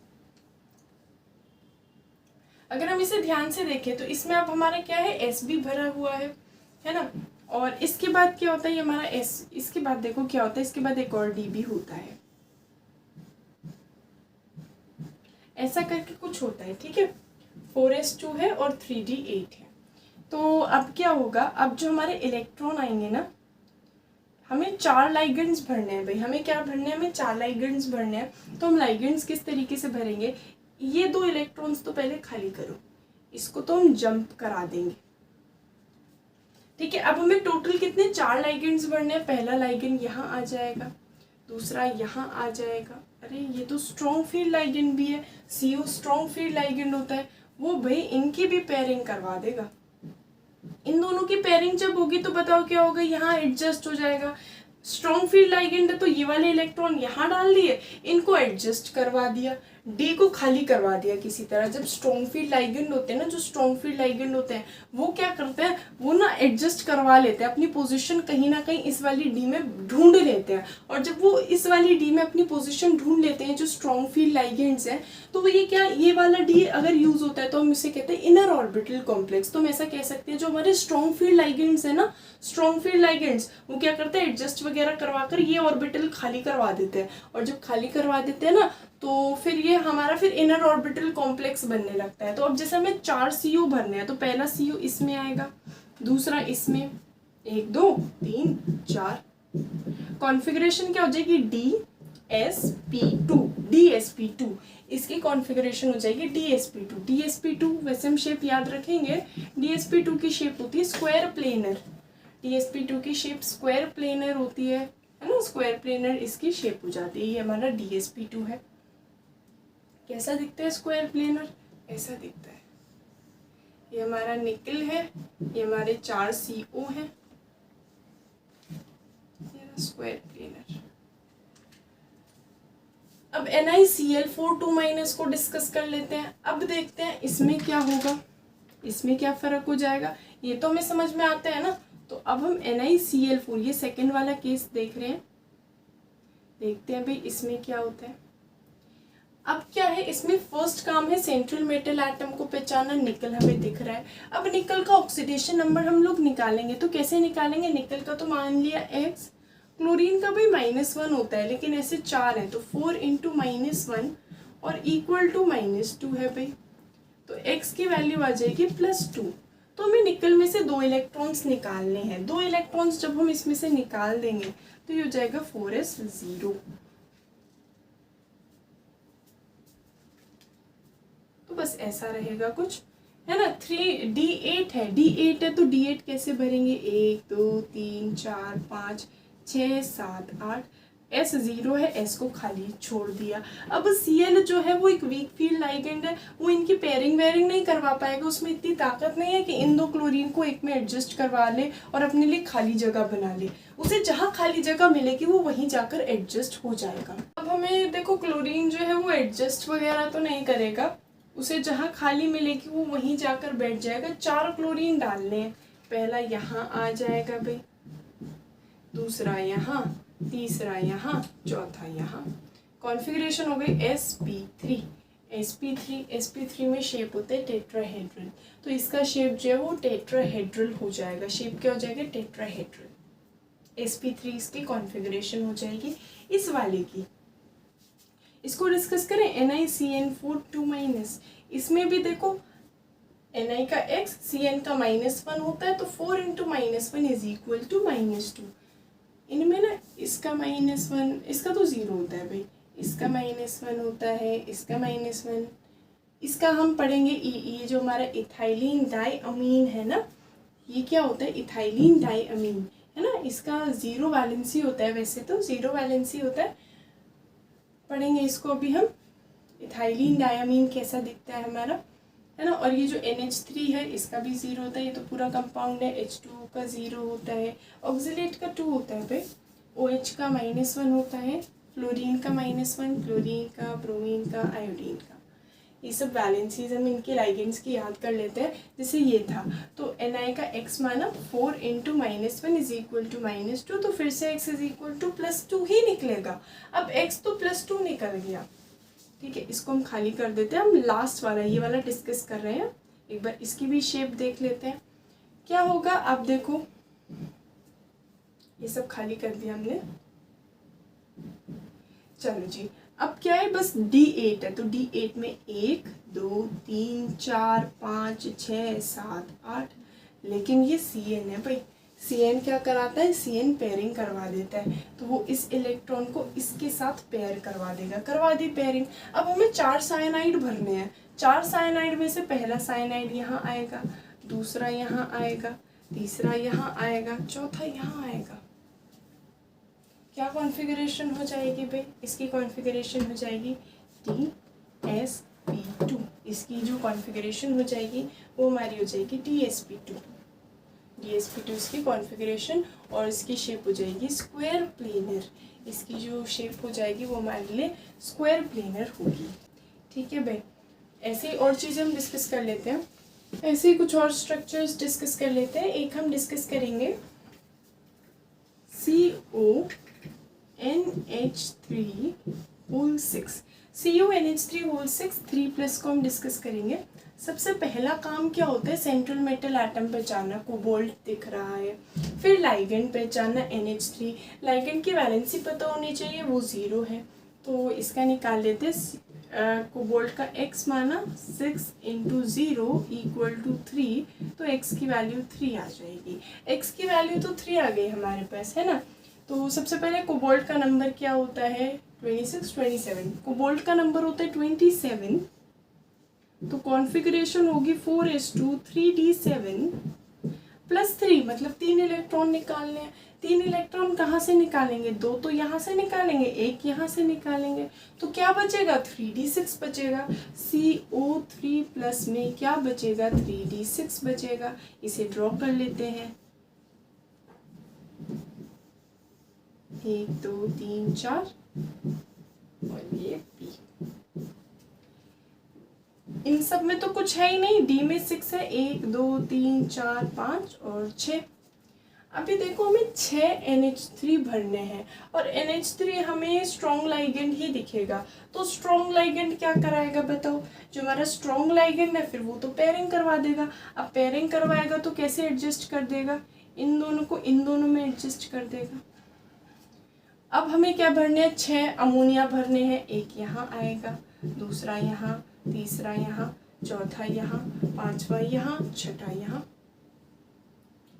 अगर हम इसे ध्यान से देखें तो इसमें अब हमारा क्या है, S भी भरा हुआ है ना। और इसके बाद क्या होता है, ये हमारा S, इसके बाद देखो क्या होता है, इसके बाद एक और D भी होता है, ऐसा करके कुछ होता है, ठीक है। 4s2 है और 3d8 है। तो अब क्या होगा, अब जो हमारे इलेक्ट्रॉन आएंगे ना, हमें 4 लाइगेंड्स भरने हैं भाई, हमें क्या भरने हैं, हमें 4 लाइगेंड्स भरने हैं। तो हम लाइगेंड्स किस तरीके से भरेंगे, ये 2 इलेक्ट्रॉन्स तो पहले खाली करो, इसको तो हम जंप करा देंगे, ठीक है। अब हमें टोटल कितने 4 लाइगेंड्स भरने हैं। पहला लाइगेंड यहाँ आ जाएगा, दूसरा यहाँ आ जाएगा, अरे ये तो स्ट्रॉन्ग फील्ड लाइगेंड भी है, CO स्ट्रॉन्ग फील्ड लाइगेंड होता है, वो भाई इनकी भी पेयरिंग करवा देगा। इन दोनों की पेयरिंग जब होगी तो बताओ क्या होगा, यहाँ एडजस्ट हो जाएगा। स्ट्रॉन्ग फील्ड लाइगेंड है तो ये वाले इलेक्ट्रॉन यहाँ डाल दिए, इनको एडजस्ट करवा दिया, डी को खाली करवा दिया किसी तरह। जब स्ट्रॉन्ग फील्ड लाइगेंड होते हैं ना, जो स्ट्रॉन्ग फील्ड लाइगेंड होते हैं वो क्या करते हैं, वो ना एडजस्ट करवा लेते हैं, अपनी पोजीशन कहीं ना कहीं इस वाली डी में ढूंढ लेते हैं। और जब वो इस वाली डी में अपनी पोजीशन ढूंढ लेते हैं जो स्ट्रॉन्ग फील्ड लाइगेंड्स हैं, तो वो ये क्या, ये वाला डी अगर यूज होता है तो हम इसे कहते हैं इनर ऑर्बिटल कॉम्प्लेक्स। तो हम ऐसा कह सकते हैं जो हमारे स्ट्रॉन्ग फील्ड लाइगेंड्स है ना, स्ट्रॉन्ग फील्ड लाइगेंड्स वो क्या करते हैं, एडजस्ट वगैरह करवा कर ये ऑर्बिटल खाली करवा देते हैं। और जब खाली करवा देते हैं ना, तो फिर ये हमारा फिर इनर ऑर्बिटल कॉम्प्लेक्स बनने लगता है। तो अब जैसे हमें 4 CO भरने हैं, तो पहला CO इसमें आएगा, दूसरा इसमें, 1 2 3 4। कॉन्फ़िगरेशन क्या हो जाएगी, DsP2, DsP2, इसकी कॉन्फ़िगरेशन हो जाएगी DsP2। DsP2 वैसे हम शेप याद रखेंगे, DsP2 की शेप होती है स्क्वायर प्लेनर, DsP2 की शेप स्क्वायर प्लेनर होती है ना, स्क्वायर प्लेनर इसकी शेप हो जाती है। ये हमारा DsP2 है। कैसा दिखता है स्क्वायर प्लेनर, ऐसा दिखता है। ये हमारा निकल है, ये हमारे 4 CO हैं, ये स्क्वायर प्लेनर। अब NiCl4 2- को डिस्कस कर लेते हैं। अब देखते हैं इसमें क्या होगा, इसमें क्या फर्क हो जाएगा, ये तो हमें समझ में आता है ना। तो अब हम NiCl4, ये सेकेंड वाला केस देख रहे हैं, देखते हैं भाई इसमें क्या होता है। अब क्या है, इसमें फर्स्ट काम है सेंट्रल मेटल एटम को पहचानना। निकल हमें दिख रहा है, अब निकल का ऑक्सीडेशन नंबर हम लोग निकालेंगे। तो कैसे निकालेंगे, निकल का तो मान लिया X, क्लोरीन का भाई -1 होता है, लेकिन ऐसे 4 है तो 4 × -1 और इक्वल टू -2 है भाई। तो X की वैल्यू आ जाएगी +2। तो हमें निकल में से 2 इलेक्ट्रॉन्स निकालने हैं। 2 इलेक्ट्रॉन्स जब हम इसमें से निकाल देंगे तो ये हो जाएगा 4s0। तो बस ऐसा रहेगा कुछ, है ना। 3d8 है, d8 है तो d8 कैसे भरेंगे, 1 2 3 4 5 6 7 8। S0 है, S को खाली छोड़ दिया। अब Cl जो है वो एक वीक फील्ड लाइगेंड है, वो इनकी पेयरिंग वेयरिंग नहीं करवा पाएगा, उसमें इतनी ताकत नहीं है कि इन 2 क्लोरीन को एक में एडजस्ट करवा ले और अपने लिए खाली जगह बना ले। उसे जहाँ खाली जगह मिलेगी वो वहीं जाकर एडजस्ट हो जाएगा। अब हमें देखो क्लोरीन जो है वो एडजस्ट वगैरह तो नहीं करेगा, उसे जहाँ खाली मिलेगी वो वहीं जाकर बैठ जाएगा। 4 क्लोरीन डालने हैं, पहला यहाँ आ जाएगा भाई, दूसरा यहाँ, तीसरा यहाँ, चौथा यहाँ। कॉन्फ़िगरेशन हो गई sp3। sp3 में शेप होता है टेट्राहेड्रल, तो इसका शेप जो है वो टेट्राहेड्रल हो जाएगा। शेप क्या हो जाएगा, टेट्राहेड्रल। sp3 इसकी कॉन्फ़िगरेशन हो जाएगी इस वाले की। इसको डिस्कस करें, NiCN4 2-। इसमें भी देखो Ni का x, Cn का -1 होता है, तो 4 × -1 = -2। इनमें ना इसका -1, इसका तो 0 होता है भाई, इसका -1 होता है, इसका -1, इसका हम पढ़ेंगे। ये जो हमारा इथाइलिन डाइअमीन है ना, ये क्या होता है, इथाइलिन डाइअमीन है ना, इसका 0 वैलेंसी होता है, वैसे तो 0 वैलेंसी होता है, पढ़ेंगे इसको अभी हम। इथाइलिन डाइअमीन कैसा दिखता है हमारा, है ना। और ये जो NH3 है इसका भी 0 होता है, ये तो पूरा कंपाउंड है। H2 का 0 होता है, ऑक्सीलेट का 2 होता है भाई, OH का -1 होता है, फ्लोरीन का -1, क्लोरीन का, ब्रोमीन का, आयोडीन का। ये सब वैलेंसीज हम इनके लाइगेंड्स की याद कर लेते हैं। जैसे ये था तो Ni का x माना 4 × -1 इज इक्वल टू -2, तो फिर से x इज इक्वल टू +2 ही निकलेगा। अब x तो +2 निकल गया, ठीक है, इसको हम खाली कर देते हैं। हम लास्ट वाला ये वाला डिस्कस कर रहे हैं, एक बार इसकी भी शेप देख लेते हैं क्या होगा। आप देखो ये सब खाली कर दिया हमने, चलो जी अब क्या है, बस D8 है, तो D8 में 1 2 3 4 5 6 7 8, लेकिन ये Cn है भाई। Cn क्या कराता है, Cn पेयरिंग करवा देता है, तो वो इस इलेक्ट्रॉन को इसके साथ पेयर करवा देगा, करवा दी पेयरिंग। अब हमें 4 साइनाइड भरने हैं, 4 साइनाइड में से पहला साइनाइड यहाँ आएगा, दूसरा यहाँ आएगा, तीसरा यहाँ आएगा, चौथा यहाँ आएगा। क्या कॉन्फ़िगरेशन हो जाएगी भाई, इसकी कॉन्फ़िगरेशन हो जाएगी TsP2। इसकी जो कॉन्फ़िगरेशन हो जाएगी वो हमारी हो जाएगी TsP2। DsP2 इसकी कॉन्फ़िगरेशन, और इसकी शेप हो जाएगी स्क्वायर प्लेनर। इसकी जो शेप हो जाएगी वो हमारे लिए स्क्वायर प्लेनर होगी, ठीक है भाई। ऐसे ही और चीज़ें हम डिस्कस कर लेते हैं, ऐसे ही कुछ और स्ट्रक्चर्स डिस्कस कर लेते हैं। एक हम डिस्कस करेंगे CONH3 6। CONH3 6 को हम डिस्कस करेंगे। सबसे पहला काम क्या होता है, सेंट्रल मेटल एटम पहचानना, कोबाल्ट दिख रहा है, फिर लाइगेंड पहचानना NH3, लाइगेंड की वैलेंसी पता होनी चाहिए, वो 0 है, तो इसका निकाल लेते हैं। कोबाल्ट का x माना 6 × 0 = 3, तो x की वैल्यू 3 आ जाएगी। x की वैल्यू तो 3 आ गई हमारे पास, है ना। तो सबसे पहले कोबाल्ट का नंबर क्या होता है, 27। कोबाल्ट का नंबर होता है 27, तो कॉन्फ़िगरेशन होगी 4s2 3d7 + 3, मतलब 3 इलेक्ट्रॉन निकालने हैं। 3 इलेक्ट्रॉन कहाँ से निकालेंगे, 2 तो यहाँ से निकालेंगे, 1 यहाँ से निकालेंगे, तो क्या बचेगा, 3d6 बचेगा। CO3+ में क्या बचेगा, 3d6 बचेगा। इसे ड्रॉ कर लेते हैं, 1 2 3 4 और ये P। इन सब में तो कुछ है ही नहीं, D में 6 है, 1 2 3 4 5 और 6। अभी देखो हमें 6 NH3 भरने हैं, और NH3 हमें स्ट्रॉन्ग लाइगेंड ही दिखेगा, तो स्ट्रॉन्ग लाइगेंड क्या कराएगा बताओ, जो हमारा स्ट्रॉन्ग लाइगेंड है फिर वो तो पेयरिंग करवा देगा। अब पेयरिंग करवाएगा तो कैसे एडजस्ट कर देगा, इन दोनों को इन दोनों में एडजस्ट कर देगा। अब हमें क्या भरने हैं, 6 अमोनिया भरने हैं, एक यहाँ आएगा, दूसरा यहाँ, तीसरा यहाँ, चौथा यहाँ, पांचवा यहाँ, छठा यहाँ,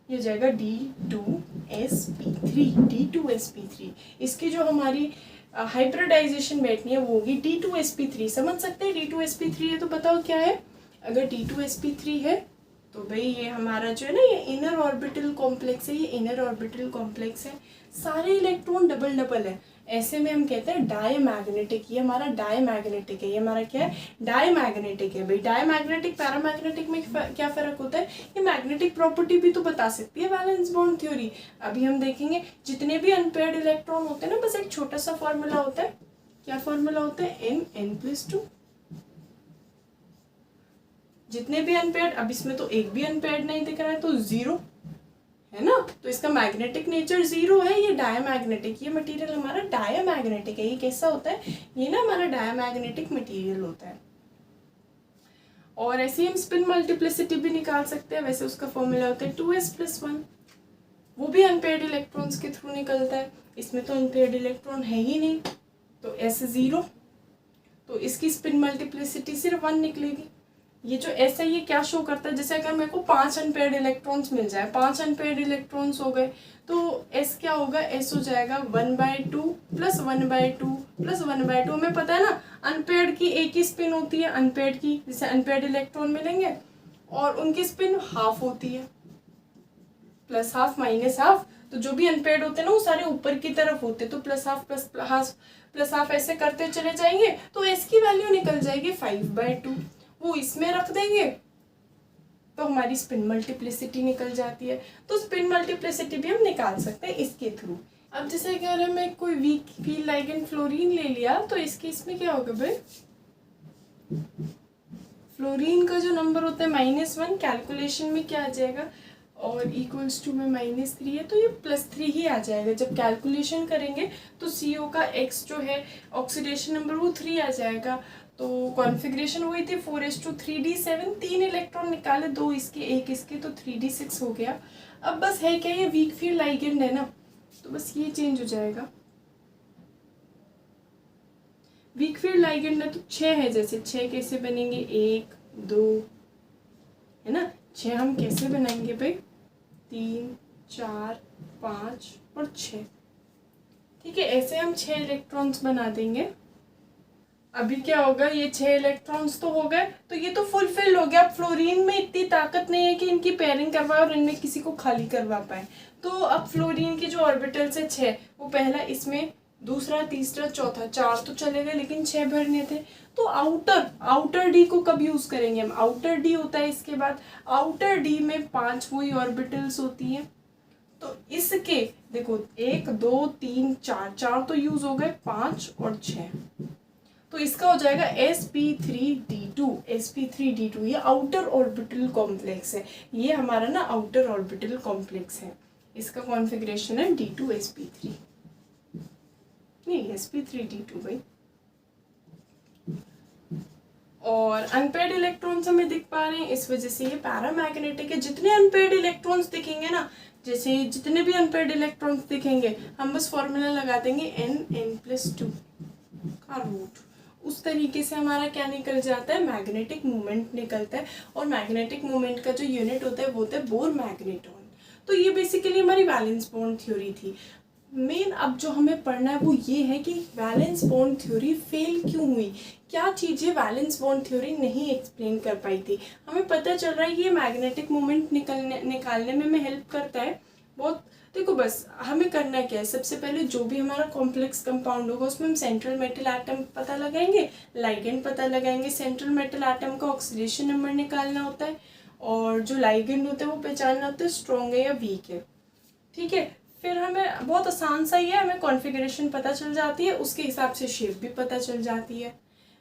ये जाएगा D2sp3। इसकी जो हमारी हाइब्रिडाइजेशन बैठनी है वो होगी D2sp3। समझ सकते हैं D2sp3 है तो बताओ क्या है। अगर D2sp3 है तो भाई ये हमारा जो है ना, ये इनर ऑर्बिटल कॉम्प्लेक्स है, ये इनर ऑर्बिटल कॉम्प्लेक्स है, सारे इलेक्ट्रॉन डबल डबल है, ऐसे में हम कहते हैं डायमैग्नेटिक। ये हमारा डायमैग्नेटिक है, ये हमारा क्या है, डायमैग्नेटिक है। भाई डायमैग्नेटिक पैरामैग्नेटिक में क्या फ़र्क होता है, ये मैग्नेटिक प्रॉपर्टी भी तो बता सकती है वैलेंस बॉन्ड थ्योरी। अभी हम देखेंगे जितने भी अनपेयर्ड इलेक्ट्रॉन होते हैं ना, बस एक छोटा सा फॉर्मूला होता है, क्या फॉर्मूला होता है, n+2। जितने भी अनपेयर्ड, अब इसमें तो एक भी अनपेयर्ड नहीं दिख रहा है, तो 0 है ना, तो इसका मैग्नेटिक नेचर 0 है। ये डायमैग्नेटिक, ये मटेरियल हमारा डायमैग्नेटिक है। ये कैसा होता है, ये ना हमारा डायमैग्नेटिक मटेरियल होता है। और ऐसे ही हम स्पिन मल्टीप्लिसिटी भी निकाल सकते हैं, वैसे उसका फॉर्मूला होता है 2s+1, वो भी अनपेयर्ड इलेक्ट्रॉन्स के थ्रू निकलता है। इसमें तो अनपेयर्ड इलेक्ट्रॉन है ही नहीं, तो s0, तो इसकी स्पिन मल्टीप्लिसिटी सिर्फ 1 निकलेगी। ये जो S है ये क्या शो करता है, जैसे अगर मेरे को 5 अनपेयर्ड इलेक्ट्रॉन्स मिल जाए, 5 अनपेयर्ड इलेक्ट्रॉन्स हो गए, तो S क्या होगा, S हो जाएगा 1/2 + 1/2 + 1/2। हमें पता है ना अनपेयर्ड की एक ही स्पिन होती है, अनपेयर्ड की जैसे अनपेयर्ड इलेक्ट्रॉन मिलेंगे और उनकी स्पिन हाफ होती है, +½ -½ तो जो भी अनपेयर्ड होते हैं ना वो सारे ऊपर की तरफ होते हैं, तो +½ ऐसे करते चले जाएंगे, तो S की वैल्यू निकल जाएगी 5/2। वो इसमें रख देंगे तो हमारी स्पिन मल्टीप्लिसिटी निकल जाती है। तो स्पिन मल्टीप्लिसिटी भी हम निकाल सकते हैं इसके थ्रू। अब जैसे अगर हमें कोई वीक फील्ड लाइगेंड फ्लोरीन ले लिया, तो इस केस में क्या होगा भाई, फ्लोरीन का जो नंबर होता है -1, कैलकुलेशन में क्या आ जाएगा, और इक्वल्स टू में -3 है तो ये +3 ही आ जाएगा। जब कैलकुलेशन करेंगे तो CO का X जो है ऑक्सीडेशन नंबर वो 3 आ जाएगा। तो कॉन्फ़िगरेशन हुई थी 4:3d7, 3 इलेक्ट्रॉन निकाले, 2 इसके 1 इसके, तो 3d6 हो गया। अब बस है क्या, ये वीक फील्ड लाइगेंड है ना, तो बस ये चेंज हो जाएगा। वीक फील्ड लाइगेंड है तो 6 है, जैसे 6 कैसे बनेंगे, 1 2 है ना, 6 हम कैसे बनाएंगे भाई, 3 4 5 और 6, ठीक है, ऐसे हम 6 इलेक्ट्रॉन्स बना देंगे। अभी क्या होगा, ये 6 इलेक्ट्रॉन्स तो हो गए, तो ये तो फुलफिल हो गया। अब फ्लोरीन में इतनी ताकत नहीं है कि इनकी पेयरिंग करवाए और इनमें किसी को खाली करवा पाए। तो अब फ्लोरीन की जो ऑर्बिटल्स है 6, वो पहला इसमें, दूसरा, तीसरा, चौथा, 4 तो चले गए लेकिन 6 भरने थे। तो आउटर डी को कब यूज करेंगे हम, आउटर डी होता है इसके बाद, आउटर डी में 5 वही ऑर्बिटल्स होती हैं। तो इसके देखो 1 2 3 4 तो यूज हो गए, 5 और 6, तो इसका हो जाएगा sp3d2। sp3d2 ये आउटर ऑर्बिटल कॉम्प्लेक्स है, ये हमारा ना आउटर ऑर्बिटल कॉम्प्लेक्स है, इसका कॉन्फ़िगरेशन है d2sp3, नहीं sp3d2 भाई। और अनपेयर्ड इलेक्ट्रॉन्स हमें दिख पा रहे हैं, इस वजह से ये पैरामैग्नेटिक है। जितने अनपेयर्ड इलेक्ट्रॉन्स दिखेंगे ना, जैसे जितने भी अनपेयर्ड इलेक्ट्रॉन्स दिखेंगे, हम बस फॉर्मूला लगा देंगे n+2 का रूट, उस तरीके से हमारा क्या निकल जाता है, मैग्नेटिक मोमेंट निकलता है। और मैग्नेटिक मोमेंट का जो यूनिट होता है वो होता है बोर मैग्नेटॉन। तो ये बेसिकली हमारी वैलेंस बॉन्ड थ्योरी थी। मेन अब जो हमें पढ़ना है वो ये है कि वैलेंस बॉन्ड थ्योरी फेल क्यों हुई, क्या चीज़ें वैलेंस बॉन्ड थ्योरी नहीं एक्सप्लेन कर पाई थी। हमें पता चल रहा है ये मैग्नेटिक मोमेंट निकालने में हमें हेल्प करता है बहुत। देखो बस हमें करना क्या है, सबसे पहले जो भी हमारा कॉम्प्लेक्स कंपाउंड होगा उसमें हम सेंट्रल मेटल एटम पता लगाएंगे, लाइगेंड पता लगाएंगे। सेंट्रल मेटल एटम का ऑक्सीडेशन नंबर निकालना होता है, और जो लाइगेंड होता है वो पहचानना होता है स्ट्रॉन्ग है या वीक है, ठीक है। फिर हमें बहुत आसान सा ही है, हमें कॉन्फ़िगरेशन पता चल जाती है, उसके हिसाब से शेप भी पता चल जाती है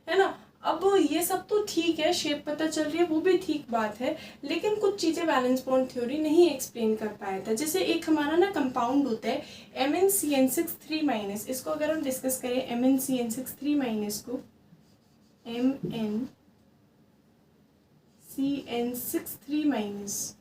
ना। अब ये सब तो ठीक है, शेप पता चल रही है वो भी ठीक बात है, लेकिन कुछ चीज़ें वैलेंस बॉन्ड थ्योरी नहीं एक्सप्लेन कर पाया था। जैसे एक हमारा ना कंपाउंड होता है MnCN6 3-, इसको अगर हम डिस्कस करें MnCN6 3- को, MnCN6 3-,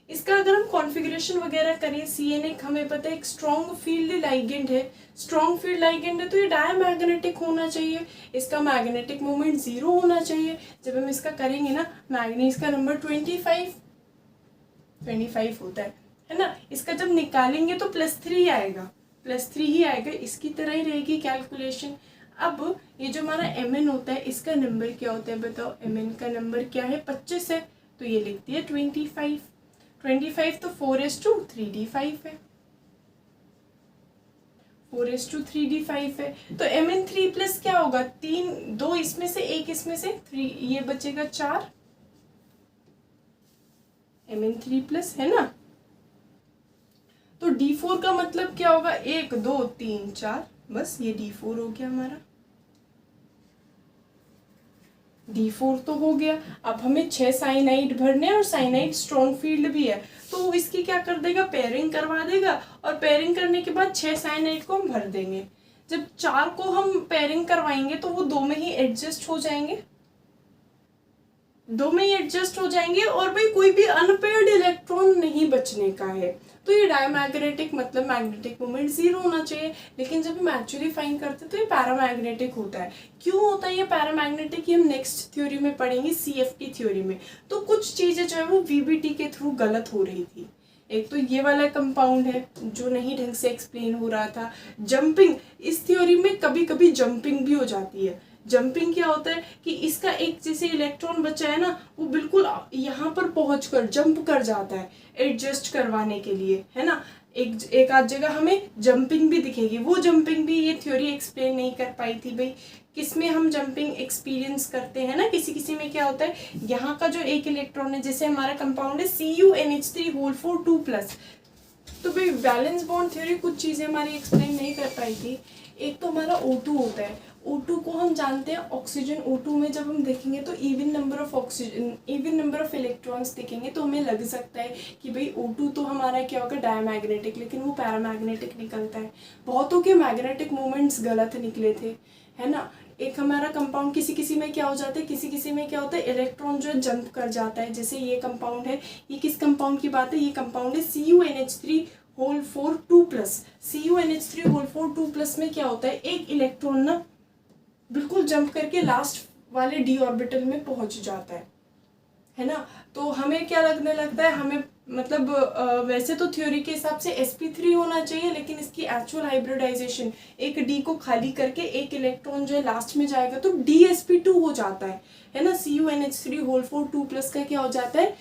इसका अगर हम कॉन्फ़िगरेशन वगैरह करें, CN एक हमें पता है एक स्ट्रॉन्ग फील्ड लाइगेंड है, स्ट्रॉन्ग फील्ड लाइगेंड है तो ये डायमैग्नेटिक होना चाहिए, इसका मैग्नेटिक मोमेंट 0 होना चाहिए। जब हम इसका करेंगे ना, मैग्नीज का नंबर 25 होता है ना। इसका जब निकालेंगे तो +3 आएगा, +3 ही आएगा, इसकी तरह ही रहेगी कैलकुलेशन। अब ये जो हमारा Mn होता है इसका नंबर क्या होता है बताओ, Mn का नंबर क्या है, 25 है, तो ये लिखती है 25 तो 4:3d5 है, 4:3d5 है। तो Mn3+ क्या होगा, 3, 2 इसमें से 1 इसमें से 3, ये बचेगा 4, Mn3+ है ना। तो D4 का मतलब क्या होगा, 1 2 3 4, बस ये D4 हो गया हमारा, D4 तो हो गया। अब हमें 6 साइनाइड भरने और साइनाइड स्ट्रॉन्ग फील्ड भी है, तो इसकी क्या कर देगा, पेयरिंग करवा देगा, और पेयरिंग करने के बाद 6 साइनाइड को हम भर देंगे। जब 4 को हम पेयरिंग करवाएंगे तो वो 2 में ही एडजस्ट हो जाएंगे, 2 में ही एडजस्ट हो जाएंगे, और भाई कोई भी अनपेयर्ड इलेक्ट्रॉन नहीं बचने का है। तो ये डायमैग्नेटिक मतलब मैग्नेटिक मोमेंट 0 होना चाहिए, लेकिन जब हम एक्चुअली फाइंड करते हैं तो ये पैरामैग्नेटिक होता है। क्यों होता है ये पैरामैग्नेटिक, ये हम नेक्स्ट थ्योरी में पढ़ेंगे, CFT थ्योरी में। तो कुछ चीज़ें जो है वो VBT के थ्रू गलत हो रही थी। एक तो ये वाला कंपाउंड है जो नहीं ढंग से एक्सप्लेन हो रहा था। जंपिंग, इस थ्योरी में कभी कभी जंपिंग भी हो जाती है। जंपिंग क्या होता है कि इसका एक जैसे इलेक्ट्रॉन बचा है ना, वो बिल्कुल यहाँ पर पहुंचकर जंप कर जाता है एडजस्ट करवाने के लिए, है ना। एक आध जगह हमें जंपिंग भी दिखेगी, वो जंपिंग भी ये थ्योरी एक्सप्लेन नहीं कर पाई थी। भाई किसमें हम जंपिंग एक्सपीरियंस करते हैं ना, किसी किसी में क्या होता है, यहाँ का जो एक इलेक्ट्रॉन है, जैसे हमारा कंपाउंड है CuNH3 4 2+, तो भाई बैलेंस बॉन्ड थ्योरी कुछ चीज़ें हमारी एक्सप्लेन नहीं कर पाई थी। एक तो हमारा O2 होता है, O2 को हम जानते हैं ऑक्सीजन, O2 में जब हम देखेंगे तो even number of oxygen, even number of electrons देखेंगे तो हमें लग सकता है कि भाई O2 तो हमारा क्या होगा, डायमैग्नेटिक, लेकिन वो पैरामैग्नेटिक निकलता है। बहुतों के मैग्नेटिक मोमेंट्स गलत निकले थे, है ना। एक हमारा कंपाउंड किसी किसी में क्या हो जाता है, किसी किसी में क्या होता है, इलेक्ट्रॉन जो है जंप कर जाता है। जैसे ये कंपाउंड है, ये किस कंपाउंड की बात है, ये कंपाउंड है CuNH3 होल 4 2+। CuNH3 होल 4 2+ में क्या होता है, एक इलेक्ट्रॉन ना बिल्कुल जंप करके लास्ट वाले d ऑर्बिटल में पहुंच जाता है ना। तो हमें क्या लगने लगता है, हमें मतलब वैसे तो थ्योरी के हिसाब से sp3 होना चाहिए, लेकिन इसकी एक्चुअल हाइब्रिडाइजेशन एक d को खाली करके एक इलेक्ट्रॉन जो है लास्ट में जाएगा तो dsp2 हो जाता है ना। CuNH3 होल 4 2+ का क्या हो जाता है,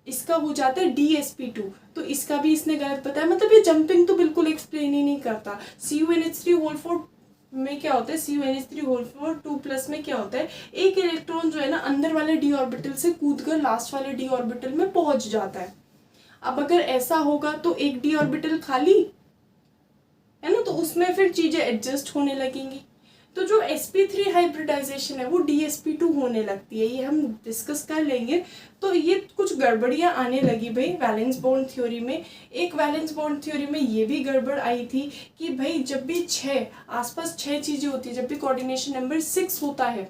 इसका हो जाता है dsp2। तो इसका भी इसने गलत बताया, मतलब ये जंपिंग तो बिल्कुल एक्सप्लेन ही नहीं करता। CuNH3 होल 4 में क्या होता है, CuNH3 होल 4 2+ में क्या होता है, एक इलेक्ट्रॉन जो है ना अंदर वाले d ऑर्बिटल से कूदकर लास्ट वाले d ऑर्बिटल में पहुंच जाता है। अब अगर ऐसा होगा तो एक d ऑर्बिटल खाली है ना, तो उसमें फिर चीजें एडजस्ट होने लगेंगी। तो जो sp3 हाइब्रिडाइजेशन है वो dsp2 होने लगती है, ये हम डिस्कस कर लेंगे। तो ये कुछ गड़बड़ियां आने लगी भाई वैलेंस बॉन्ड थ्योरी में। एक वैलेंस बॉन्ड थ्योरी में ये भी गड़बड़ आई थी कि भाई जब भी आसपास 6 चीजें होती है, जब भी कोऑर्डिनेशन नंबर 6 होता है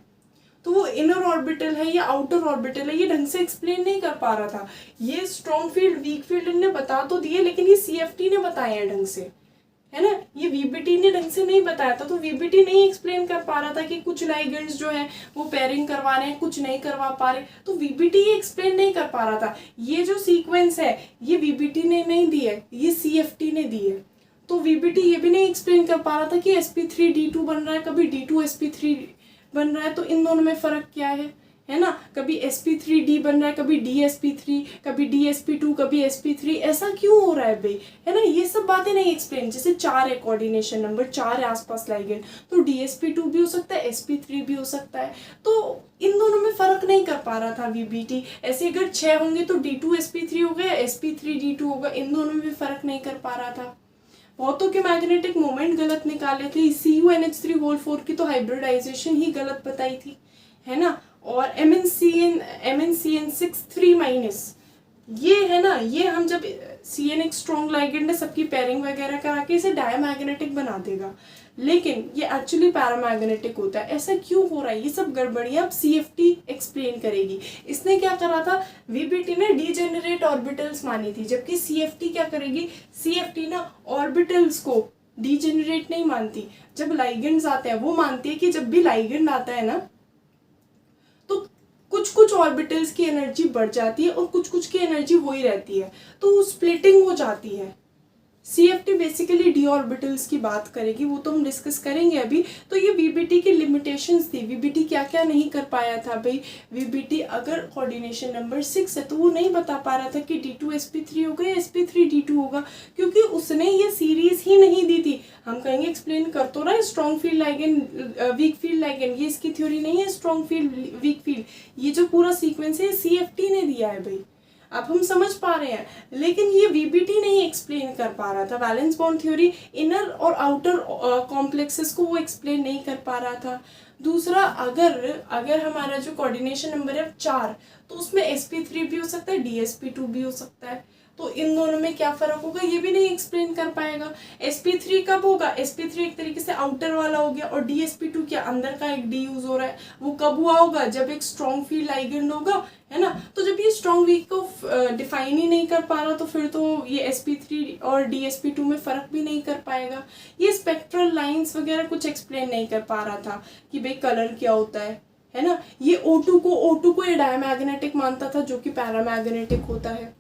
तो वो इनर ऑर्बिटल है या आउटर ऑर्बिटल है, ये ढंग से एक्सप्लेन नहीं कर पा रहा था। ये स्ट्रॉन्ग फील्ड वीक फील्ड इनने बता तो दिए, लेकिन ये CFT ने बताया है ढंग से, है ना। ये VBT ने ढंग से नहीं बताया था, तो VBT नहीं एक्सप्लेन कर पा रहा था कि कुछ लाइगेंड्स जो है वो पेयरिंग करवा रहे हैं, कुछ नहीं करवा पा रहे, तो VBT ये एक्सप्लेन नहीं कर पा रहा था। ये जो सीक्वेंस है ये VBT ने नहीं दी है, ये CFT ने दी है। तो VBT ये भी नहीं एक्सप्लेन कर पा रहा था कि sp3d2 बन रहा है, कभी d2sp3 बन रहा है, तो इन दोनों में फर्क क्या है ना। कभी sp3d बन रहा है, कभी dsp3, कभी dsp2, कभी sp3, ऐसा क्यों हो रहा है भाई, है ना। ये सब बातें नहीं एक्सप्लेन। जैसे 4 है कोऑर्डिनेशन नंबर, 4 है आसपास लाइगेंड, तो dsp2 भी हो सकता है, sp3 भी हो सकता है, तो इन दोनों में फर्क नहीं कर पा रहा था VBT। ऐसे अगर 6 होंगे तो d2sp3 होगा, sp3d2 होगा, इन दोनों में भी फर्क नहीं कर पा रहा था। बहुतों के मैग्नेटिक मोमेंट गलत निकाले थे। CuNH3 होल 4 की तो हाइब्रिडाइजेशन ही गलत बताई थी, है ना। और MnCN6 3- ये है ना, ये हम जब CN एक स्ट्रॉन्ग लाइगेंड है, सबकी पेयरिंग वगैरह करा के इसे डायमैग्नेटिक बना देगा, लेकिन ये एक्चुअली पैरामैग्नेटिक होता है। ऐसा क्यों हो रहा है, ये सब गड़बड़ियां अब CFT एक्सप्लेन करेगी। इसने क्या करा था, VBT ने डीजेनरेट ऑर्बिटल्स मानी थी, जबकि CFT क्या करेगी, CFT ना ऑर्बिटल्स को डीजेनरेट नहीं मानती। जब लाइगेंड्स आते हैं वो मानती है कि जब भी लाइगेंड आता है ना तो कुछ कुछ ऑर्बिटल्स की एनर्जी बढ़ जाती है और कुछ कुछ की एनर्जी वही रहती है, तो स्प्लिटिंग हो जाती है। CFT बेसिकली d ऑर्बिटल्स की बात करेगी, वो तो हम डिस्कस करेंगे अभी। तो ये VBT की लिमिटेशंस थी, VBT क्या क्या नहीं कर पाया था भाई। VBT अगर कोऑर्डिनेशन नंबर 6 है तो वो नहीं बता पा रहा था कि d2sp3 होगा या sp3d2 होगा, क्योंकि उसने ये सीरीज ही नहीं दी थी। हम कहेंगे एक्सप्लेन कर तो रहा है strong field ligand weak field ligand, ये इसकी थ्योरी नहीं है स्ट्रॉन्ग फील्ड वीक फील्ड, ये जो पूरा सीक्वेंस है CFT ने दिया है भाई। अब हम समझ पा रहे हैं, लेकिन ये VBT नहीं एक्सप्लेन कर पा रहा था। वैलेंस बॉन्ड थ्योरी इनर और आउटर कॉम्प्लेक्सेस को वो एक्सप्लेन नहीं कर पा रहा था। दूसरा, अगर हमारा जो कोऑर्डिनेशन नंबर है 4, तो उसमें sp3 भी हो सकता है, dsp2 भी हो सकता है, तो इन दोनों में क्या फर्क होगा ये भी नहीं एक्सप्लेन कर पाएगा। sp3 कब होगा, sp3 एक तरीके से आउटर वाला हो गया, और dsp2 क्या अंदर का एक d यूज हो रहा है, वो कब हुआ होगा, जब एक स्ट्रॉन्ग फील्ड लाइगेंड होगा, है ना। तो जब ये स्ट्रॉन्ग वीक को डिफाइन ही नहीं कर पा रहा तो फिर तो ये sp3 और dsp2 में फर्क भी नहीं कर पाएगा। ये स्पेक्ट्रल लाइंस वगैरह कुछ एक्सप्लेन नहीं कर पा रहा था कि भाई कलर क्या होता है ना। ये O2 को ये डायमैग्नेटिक मानता था, जो कि पैरामैग्नेटिक होता है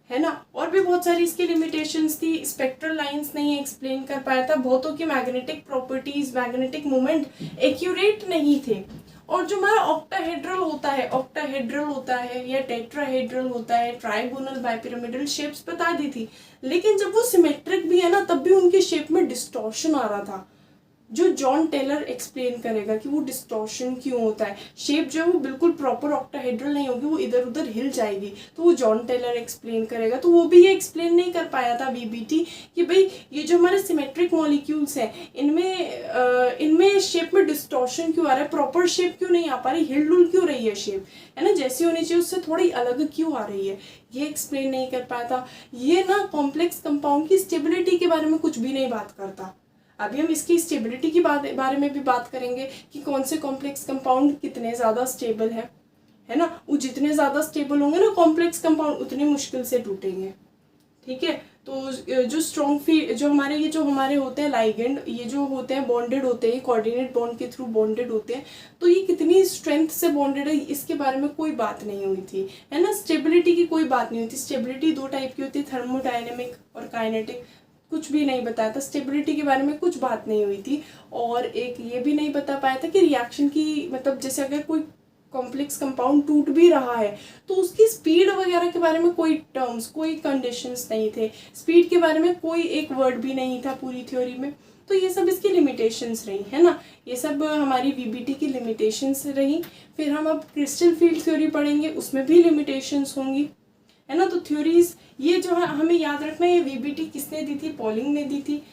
ना। और भी बहुत सारी इसकी लिमिटेशंस थी, स्पेक्ट्रल लाइंस नहीं एक्सप्लेन कर पाया था। बहुतों की magnetic properties, magnetic moment accurate नहीं थे। और जो हमारा ऑक्टाहेड्रल होता है या टेट्राहेड्रल होता है, ट्राइगोनल, बाइपिरामिडल शेप्स बता दी थी, लेकिन जब वो सिमेट्रिक भी है ना तब भी उनकी शेप में डिस्टॉर्शन आ रहा था। जो जॉन टेलर एक्सप्लेन करेगा कि वो डिस्टॉर्शन क्यों होता है, शेप जो है वो बिल्कुल प्रॉपर ऑक्टाहेड्रल नहीं होगी, वो इधर उधर हिल जाएगी, तो वो जॉन टेलर एक्सप्लेन करेगा। तो वो भी ये एक्सप्लेन नहीं कर पाया था वीबीटी कि भाई ये जो हमारे सिमेट्रिक मॉलिक्यूल्स हैं इनमें शेप में डिस्टॉर्शन क्यों आ रहा है, प्रॉपर शेप क्यों नहीं आ पा रही, हिल डुल क्यों रही है शेप, है ना, जैसी होनी चाहिए उससे थोड़ी अलग क्यों आ रही है, ये एक्सप्लेन नहीं कर पाया था। ये ना कॉम्प्लेक्स कंपाउंड की स्टेबिलिटी के बारे में कुछ भी नहीं बात करता। अभी हम इसकी स्टेबिलिटी की बारे में भी बात करेंगे कि कौन से कॉम्प्लेक्स कंपाउंड कितने ज़्यादा स्टेबल है ना, वो जितने ज़्यादा स्टेबल होंगे ना कॉम्प्लेक्स कंपाउंड उतनी मुश्किल से टूटेंगे, ठीक है। तो जो स्ट्रॉन्ग फील्ड जो हमारे होते हैं लाइगेंड, ये जो होते हैं बॉन्डेड होते हैं, कोऑर्डिनेट बॉन्ड के थ्रू बॉन्डेड होते हैं, तो ये कितनी स्ट्रेंथ से बॉन्डेड है इसके बारे में कोई बात नहीं हुई थी, है ना। स्टेबिलिटी की कोई बात नहीं हुई थी। स्टेबिलिटी दो टाइप की होती है, थर्मोडायनेमिक और काइनेटिक, कुछ भी नहीं बताया था, स्टेबिलिटी के बारे में कुछ बात नहीं हुई थी। और एक ये भी नहीं बता पाया था कि रिएक्शन की मतलब जैसे अगर कोई कॉम्प्लेक्स कंपाउंड टूट भी रहा है तो उसकी स्पीड वगैरह के बारे में कोई टर्म्स, कोई कंडीशंस नहीं थे, स्पीड के बारे में कोई एक वर्ड भी नहीं था पूरी थ्योरी में। तो ये सब इसकी लिमिटेशंस रही, है ना, ये सब हमारी वीबीटी की लिमिटेशंस रही। फिर हम अब क्रिस्टल फील्ड थ्योरी पढ़ेंगे, उसमें भी लिमिटेशंस होंगी, है ना। तो थ्योरीज ये जो है हमें याद रखना है, ये वीबीटी किसने दी थी, पॉलिंग ने दी थी।